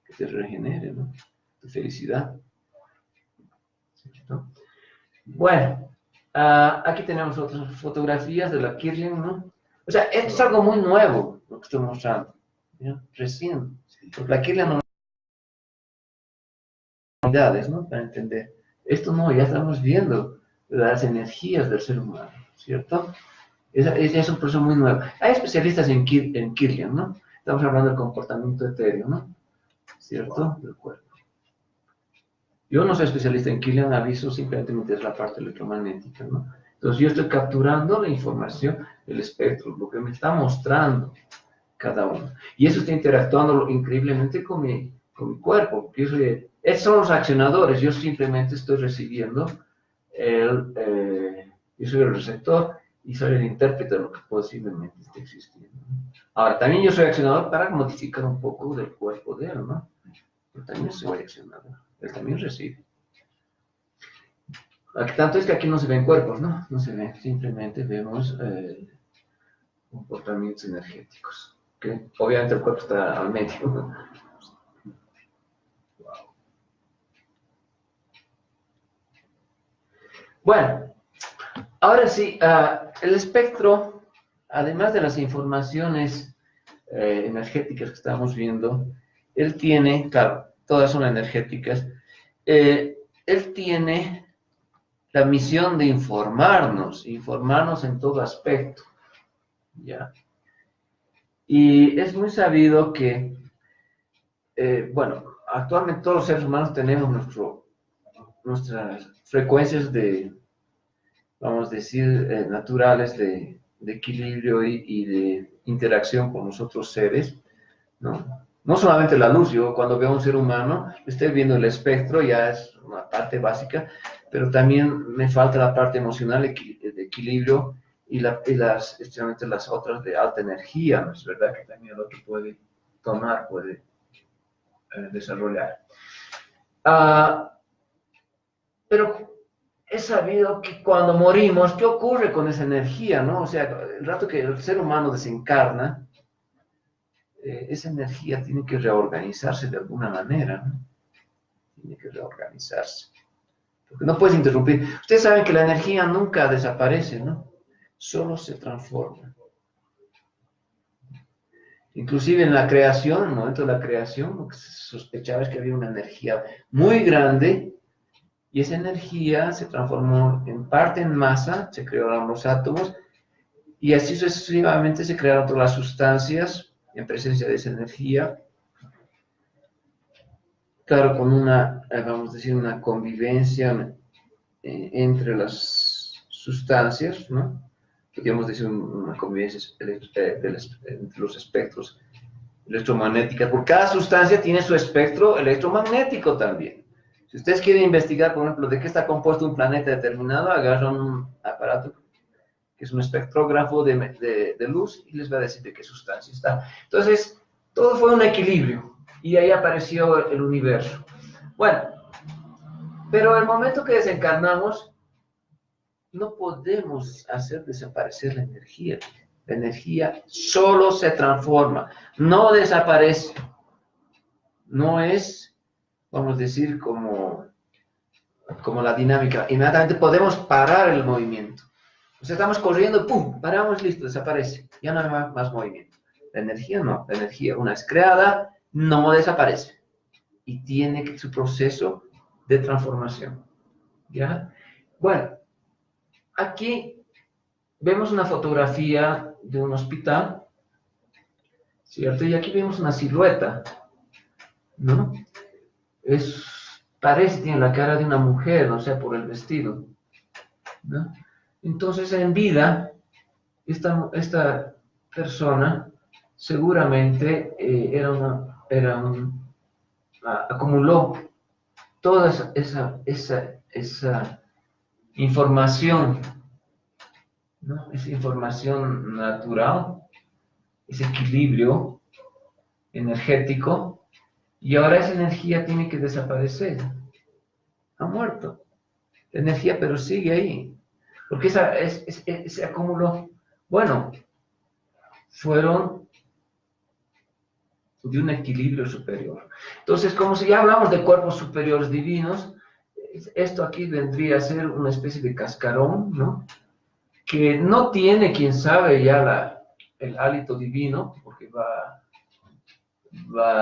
que te regenere, ¿no?, tu felicidad. ¿Cierto? Bueno. Aquí tenemos otras fotografías de la Kirlian, ¿no? O sea, esto es algo muy nuevo, lo que estoy mostrando, ¿ya? Recién. Porque la Kirlian no hay unidades, ¿no?, para entender. Esto no, ya estamos viendo las energías del ser humano, ¿cierto? Es un proceso muy nuevo. Hay especialistas en Kirlian, ¿no? Estamos hablando del comportamiento etéreo, ¿no?, ¿cierto?, del cuerpo. Yo no soy especialista en Kirlian, aviso, simplemente me interesa la parte electromagnética, ¿no? Entonces yo estoy capturando la información, el espectro, lo que me está mostrando cada uno. Y eso está interactuando increíblemente con mi cuerpo, porque estos son los accionadores, yo simplemente estoy recibiendo, yo soy el receptor y soy el intérprete de lo que posiblemente esté existiendo. Ahora, también yo soy accionador para modificar un poco del cuerpo de él, ¿no? Pero también soy accionador. Él también recibe. Tanto es que aquí no se ven cuerpos, ¿no? No se ven, simplemente vemos comportamientos energéticos. ¿Okay? Obviamente el cuerpo está al medio. Wow. Bueno, ahora sí, el espectro, además de las informaciones energéticas que estamos viendo, él tiene, claro, todas son energéticas, él tiene la misión de informarnos en todo aspecto, ¿ya? Y es muy sabido que, bueno, actualmente todos los seres humanos tenemos nuestras frecuencias vamos a decir, naturales de equilibrio y de interacción con los otros seres, ¿no? No solamente la luz, yo cuando veo a un ser humano, estoy viendo el espectro, ya es una parte básica, pero también me falta la parte emocional de equilibrio especialmente las otras de alta energía, ¿no es verdad? Que también el otro puede tomar, puede desarrollar. Pero es sabido que cuando morimos, ¿qué ocurre con esa energía, no? O sea, el rato que el ser humano desencarna, esa energía tiene que reorganizarse de alguna manera, ¿no? Tiene que reorganizarse. Porque no puedes interrumpir. Ustedes saben que la energía nunca desaparece, ¿no? Solo se transforma. Inclusive en la creación, en el momento de la creación, lo que se sospechaba es que había una energía muy grande y esa energía se transformó en parte en masa, se crearon los átomos y así sucesivamente se crearon todas las sustancias en presencia de esa energía. Claro, con una, vamos a decir, una convivencia entre las sustancias, ¿no? Podríamos decir una convivencia entre los espectros electromagnéticos, porque cada sustancia tiene su espectro electromagnético también. Si ustedes quieren investigar, por ejemplo, de qué está compuesto un planeta determinado, agarran un aparato que es un espectrógrafo de luz y les va a decir de qué sustancia está. Entonces, todo fue un equilibrio y ahí apareció el universo. Bueno, pero el momento que desencarnamos, no podemos hacer desaparecer la energía. La energía solo se transforma, no desaparece. No es, vamos a decir, como la dinámica. Inmediatamente podemos parar el movimiento. O sea, estamos corriendo, ¡pum! Paramos, listo, desaparece. Ya no hay más movimiento. La energía no. La energía, una vez creada, no desaparece. Y tiene su proceso de transformación. ¿Ya? Bueno, aquí vemos una fotografía de un hospital, ¿cierto? Y aquí vemos una silueta, ¿no? Parece, tiene la cara de una mujer, no sé, por el vestido, ¿no? Entonces, en vida, esta persona seguramente acumuló toda esa información, ¿no? Esa información natural, ese equilibrio energético, y ahora esa energía tiene que desaparecer. Ha muerto la energía, pero sigue ahí. Porque ese acúmulo, bueno, fueron de un equilibrio superior. Entonces, como si ya hablamos de cuerpos superiores divinos, esto aquí vendría a ser una especie de cascarón, ¿no? Que no tiene, quién sabe, ya el hálito divino, porque va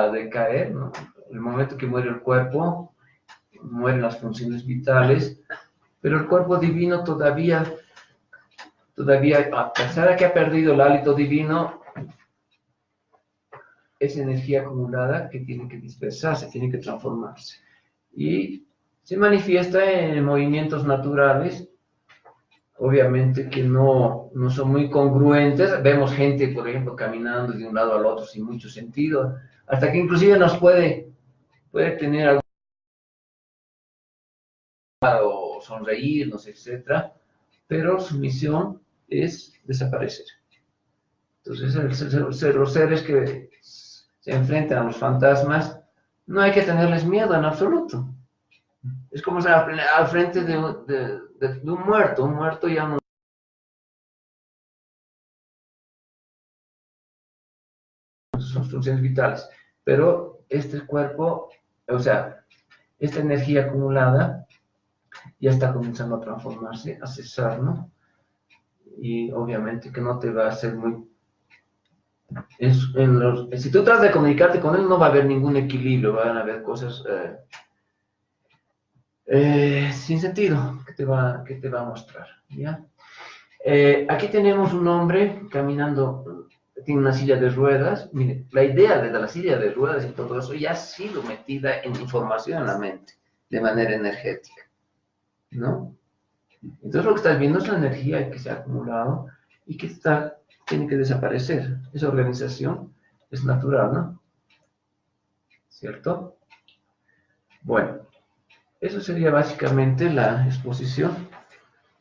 a decaer, ¿no? En el momento que muere el cuerpo, mueren las funciones vitales, pero el cuerpo divino todavía, a pesar de que ha perdido el hálito divino, es energía acumulada que tiene que dispersarse, tiene que transformarse. Y se manifiesta en movimientos naturales, obviamente que no son muy congruentes. Vemos gente, por ejemplo, caminando de un lado al otro sin mucho sentido, hasta que inclusive nos puede tener algo o sonreírnos, etcétera, pero su misión es desaparecer. Entonces, los seres que se enfrentan a los fantasmas, no hay que tenerles miedo en absoluto. Es como estar al frente de un muerto. Un muerto ya no son funciones vitales, pero este cuerpo, o sea, esta energía acumulada ya está comenzando a transformarse, a cesar, ¿no? Y obviamente que no te va a hacer muy... si tú tratas de comunicarte con él, no va a haber ningún equilibrio, van a haber cosas sin sentido que te va a mostrar, ¿ya? Aquí tenemos un hombre caminando, tiene una silla de ruedas. Mire, la idea de la silla de ruedas y todo eso ya ha sido metida en información en la mente, de manera energética, ¿no? Entonces lo que estás viendo es la energía que se ha acumulado y que tiene que desaparecer. Esa organización es natural, ¿no? ¿Cierto? Bueno, eso sería básicamente la exposición.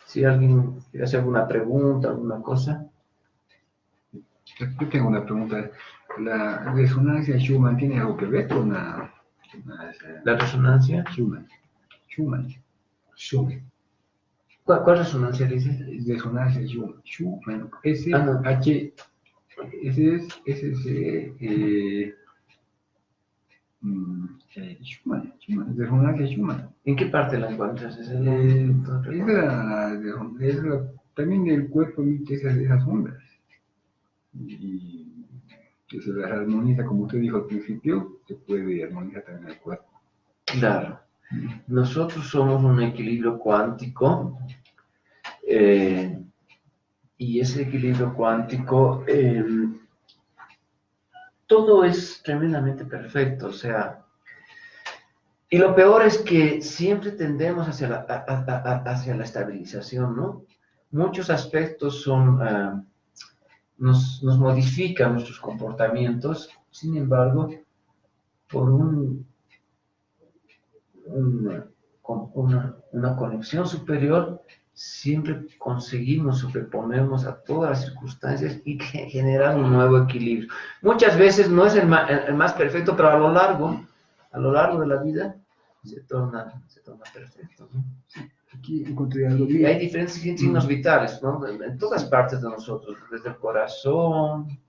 Si alguien quiere hacer alguna pregunta, alguna cosa. Yo tengo una pregunta. ¿La resonancia Schumann tiene algo que ver con la resonancia? Schumann. ¿Cuál resonancia dice? Resonancia Schumann. No. Ese es Schumann, resonancia Schumann. ¿En qué parte la encuentras? También el cuerpo emite esas ondas. Y Que se las armoniza, como usted dijo al principio, se puede armonizar también el cuerpo. Claro. Nosotros somos un equilibrio cuántico y ese equilibrio cuántico, todo es tremendamente perfecto, o sea, y lo peor es que siempre tendemos hacia hacia la estabilización, ¿no? Muchos aspectos nos modifican nuestros comportamientos, sin embargo, por una conexión superior, siempre conseguimos superponernos a todas las circunstancias y generar un nuevo equilibrio. Muchas veces no es el más perfecto, pero a lo largo de la vida se torna perfecto, ¿no? Aquí encontré algo Y bien. hay diferentes signos vitales, ¿no? En todas partes de nosotros, desde el corazón,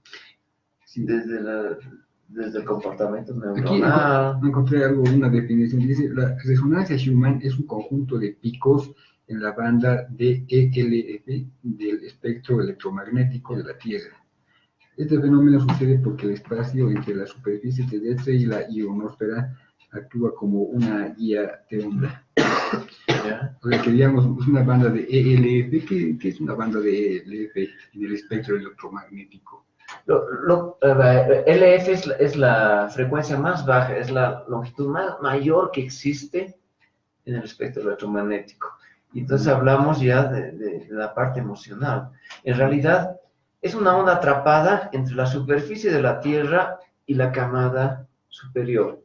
Sí. desde el comportamiento Aquí neuronal. encontré algo, una definición. Dice, la resonancia Schumann es un conjunto de picos en la banda de ELF del espectro electromagnético de la Tierra. Este fenómeno sucede porque el espacio entre la superficie terrestre y la ionosfera actúa como una guía de onda. O sea, que digamos, es una banda de ELF. ¿Qué es una banda de ELF en el espectro electromagnético? LF es la frecuencia más baja, es la longitud mayor que existe en el espectro electromagnético. Y entonces hablamos ya de la parte emocional. En realidad, es una onda atrapada entre la superficie de la Tierra y la camada superior,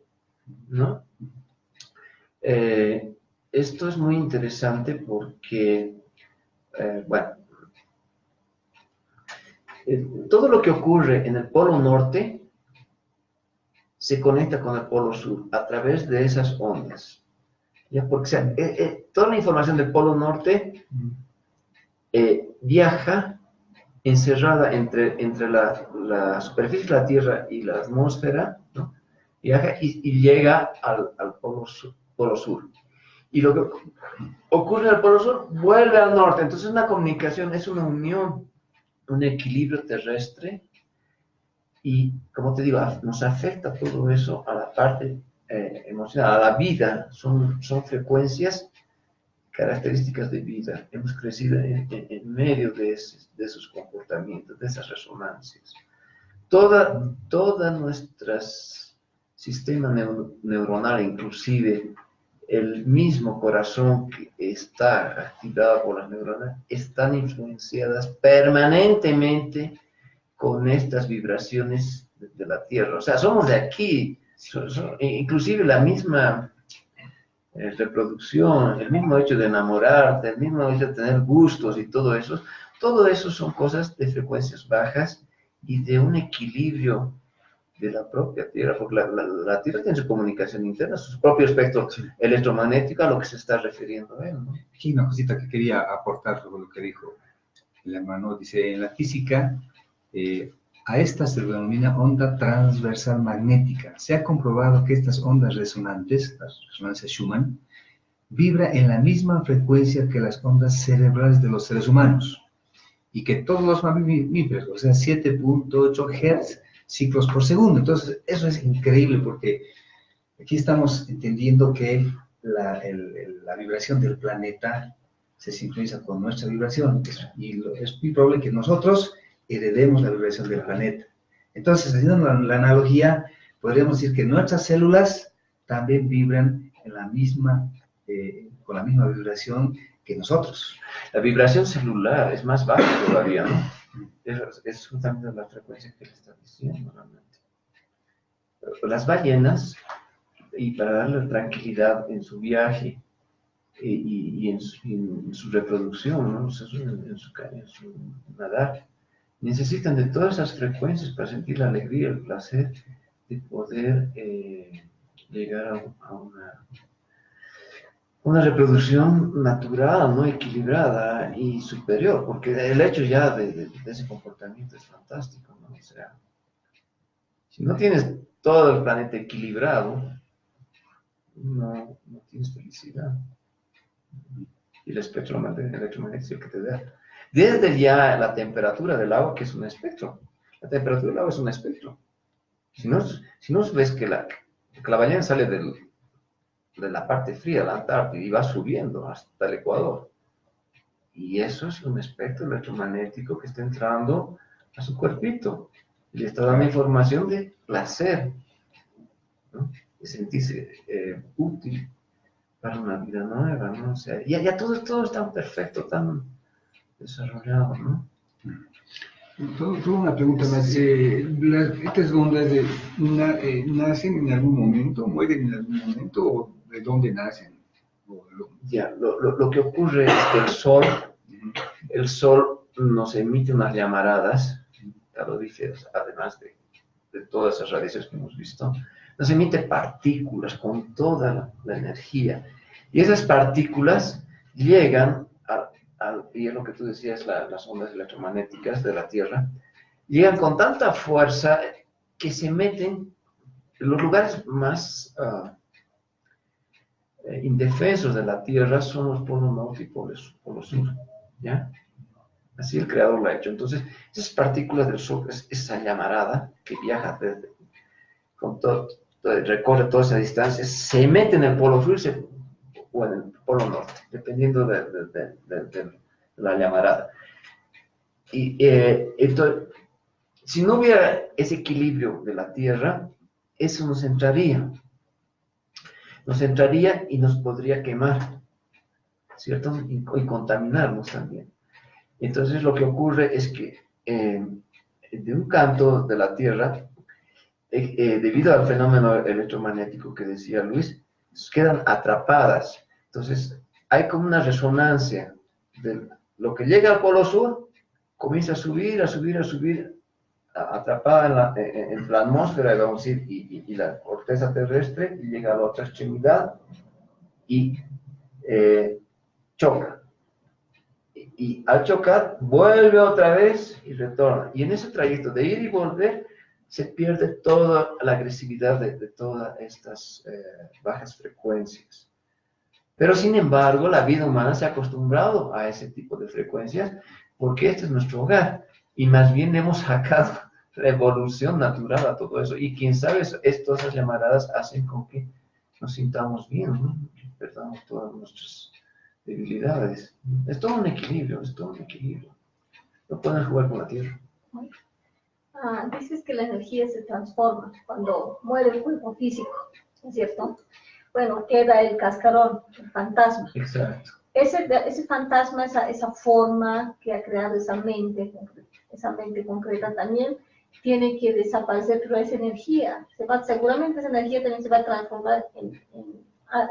¿no? Esto es muy interesante porque, bueno, todo lo que ocurre en el polo norte se conecta con el polo sur a través de esas ondas. ¿Ya? Porque o sea, toda la información del polo norte viaja encerrada entre la superficie de la Tierra y la atmósfera, ¿no? Viaja y llega al polo sur. Y lo que ocurre en el polo sur vuelve al norte. Entonces es una comunicación, es una unión, un equilibrio terrestre. Y, como te digo, nos afecta todo eso a la parte emocional, a la vida. Son frecuencias características de vida. Hemos crecido en medio de esos comportamientos, de esas resonancias. Toda nuestro sistema neuronal, inclusive el mismo corazón que está activado por las neuronas, están influenciadas permanentemente con estas vibraciones de la Tierra. O sea, somos de aquí, inclusive la misma reproducción, el mismo hecho de enamorarte, el mismo hecho de tener gustos y todo eso son cosas de frecuencias bajas y de un equilibrio de la propia Tierra, porque la Tierra tiene su comunicación interna, su propio espectro electromagnético a lo que se está refiriendo a él, ¿no? Aquí una cosita que quería aportar sobre lo que dijo el hermano. Dice, en la física, a esta se le denomina onda transversal magnética. Se ha comprobado que estas ondas resonantes, las resonancias Schumann, vibra en la misma frecuencia que las ondas cerebrales de los seres humanos y que todos los mamíferos, o sea, 7.8 Hz ciclos por segundo. Entonces, eso es increíble porque aquí estamos entendiendo que la vibración del planeta se sincroniza con nuestra vibración y es muy probable que nosotros heredemos la vibración del planeta. Entonces, haciendo la analogía, podríamos decir que nuestras células también vibran en la misma, con la misma vibración que nosotros. La vibración celular es más baja todavía, ¿no? Es justamente la frecuencia que le está diciendo realmente. Las ballenas, y para darle tranquilidad en su viaje y en su reproducción, ¿no? En su nadar, necesitan de todas esas frecuencias para sentir la alegría, el placer de poder llegar a una reproducción natural, ¿no? Equilibrada y superior, porque el hecho ya de ese comportamiento es fantástico, ¿no? O sea, si no tienes todo el planeta equilibrado, no tienes felicidad. Y el espectro electromagnético que te da. Desde ya la temperatura del agua, que es un espectro. La temperatura del agua es un espectro. Si no ves que la ballena sale de la parte fría, la Antártida, y va subiendo hasta el Ecuador. Y eso es un espectro electromagnético que está entrando a su cuerpito. Y le está dando información de placer, ¿no? De sentirse útil para una vida nueva, ¿no? O sea, ya todo es tan perfecto, tan desarrollado, ¿no? Tuve una pregunta más. ¿Estas ondas nacen en algún momento, mueren en algún momento, o de dónde nacen? Ya, lo que ocurre es que el sol nos emite unas llamaradas caloríferas, además de todas esas radiaciones que hemos visto, nos emite partículas con toda la energía. Y esas partículas llegan y es lo que tú decías, las ondas electromagnéticas de la Tierra, llegan con tanta fuerza que se meten en los lugares más indefensos de la Tierra, son los polos norte y polos sur, ¿ya? Así el Creador lo ha hecho. Entonces, esas partículas del Sol, esa llamarada que viaja recorre toda esa distancia, se mete en el polo sur o en el polo norte, dependiendo de la llamarada. Y entonces, si no hubiera ese equilibrio de la Tierra, eso nos entraría y nos podría quemar, ¿cierto? Y contaminarnos también. Entonces lo que ocurre es que de un canto de la Tierra, debido al fenómeno electromagnético que decía Luis, quedan atrapadas. Entonces hay como una resonancia de lo que llega al polo sur, comienza a subir, atrapada en la atmósfera, vamos a decir, y la corteza terrestre, y llega a la otra extremidad y choca. Y al chocar, vuelve otra vez y retorna. Y en ese trayecto de ir y volver, se pierde toda la agresividad de todas estas bajas frecuencias. Pero sin embargo, la vida humana se ha acostumbrado a ese tipo de frecuencias porque este es nuestro hogar. Y más bien hemos sacado la evolución natural a todo eso. Y quién sabe, estas llamaradas hacen con que nos sintamos bien, ¿no? Perdamos todas nuestras debilidades. Es todo un equilibrio, No pueden jugar con la tierra. Dices que la energía se transforma cuando muere el cuerpo físico, ¿no es cierto? Bueno, queda el cascarón, el fantasma. Exacto. Ese fantasma, esa forma que ha creado esa mente concreta también tiene que desaparecer, pero esa energía, seguramente esa energía también se va a transformar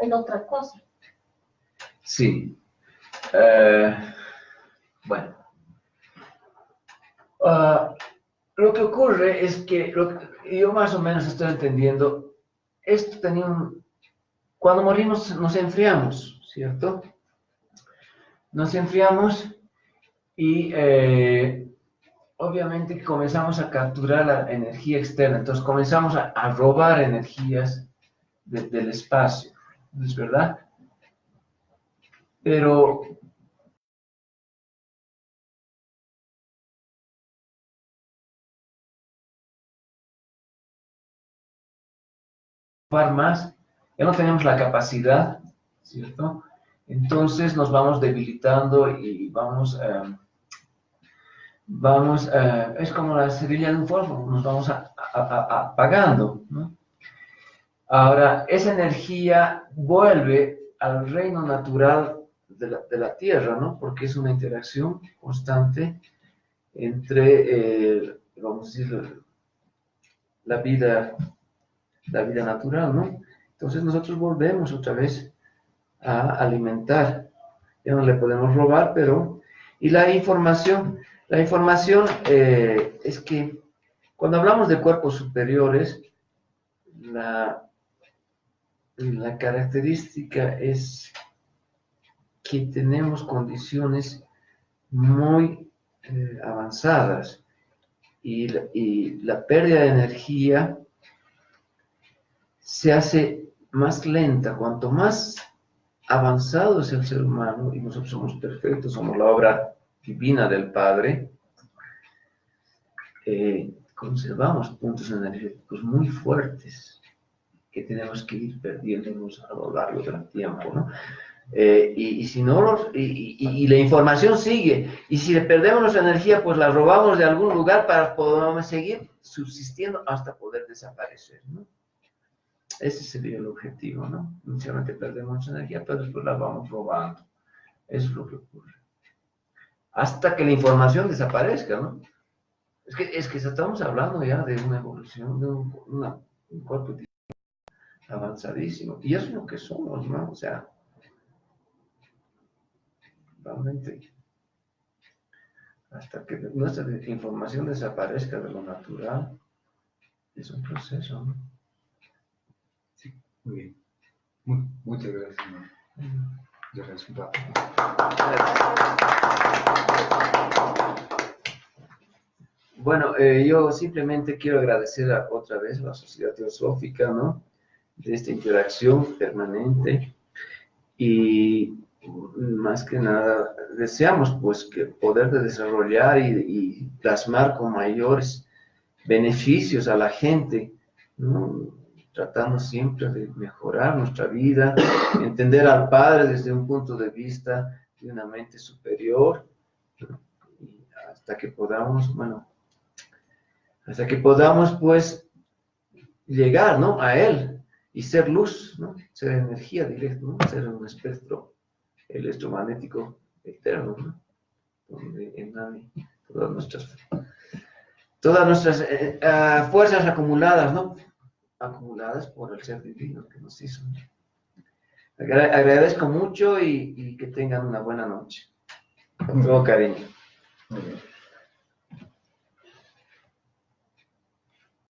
en otra cosa. Sí. Bueno. Lo que ocurre es que, yo más o menos estoy entendiendo, cuando morimos nos enfriamos, ¿cierto? Nos enfriamos y obviamente comenzamos a capturar la energía externa, entonces comenzamos a robar energías del espacio, ¿no es verdad? Pero más, ya no tenemos la capacidad, ¿cierto? Entonces nos vamos debilitando y es como la cerilla de un fósforo, nos vamos apagando, ¿no? Ahora, esa energía vuelve al reino natural de la Tierra, ¿no? Porque es una interacción constante entre, vamos a decir, la vida natural, ¿no? Entonces nosotros volvemos otra vez a alimentar. Ya no le podemos robar, pero... Y la información es que cuando hablamos de cuerpos superiores, la característica es que tenemos condiciones muy avanzadas y la pérdida de energía se hace más lenta. Cuanto más avanzado es el ser humano, y nosotros somos perfectos, somos la obra divina del Padre, conservamos puntos energéticos muy fuertes que tenemos que ir perdiéndonos a lo largo del tiempo, ¿no? Y si no y la información sigue, y si le perdemos nuestra energía, pues la robamos de algún lugar para poder seguir subsistiendo hasta poder desaparecer, ¿no? Ese sería el objetivo, ¿no? Inicialmente perdemos nuestra energía, pero después la vamos robando. Eso es lo que ocurre. Hasta que la información desaparezca, ¿no? Es que estamos hablando ya de una evolución, de un cuerpo avanzadísimo. Y eso es lo que somos, ¿no? O sea, realmente, hasta que nuestra información desaparezca de lo natural, es un proceso, ¿no? Sí, muy bien. Muchas gracias, ¿no? De resultado. Bueno, yo simplemente quiero agradecer otra vez a la Sociedad Teosófica, ¿no? De esta interacción permanente, y más que nada deseamos pues que poder desarrollar y plasmar con mayores beneficios a la gente, ¿no? Tratando siempre de mejorar nuestra vida, entender al Padre desde un punto de vista de una mente superior, ¿no? Y hasta que podamos, bueno, pues llegar, ¿no? A Él y ser luz, ¿no? Ser energía directa, ¿no? Ser un espectro electromagnético eterno, ¿no? Donde emane todas nuestras fuerzas acumuladas, ¿no? Acumuladas por el ser divino que nos hizo. Agradezco mucho y que tengan una buena noche. Con todo cariño. Muy bien.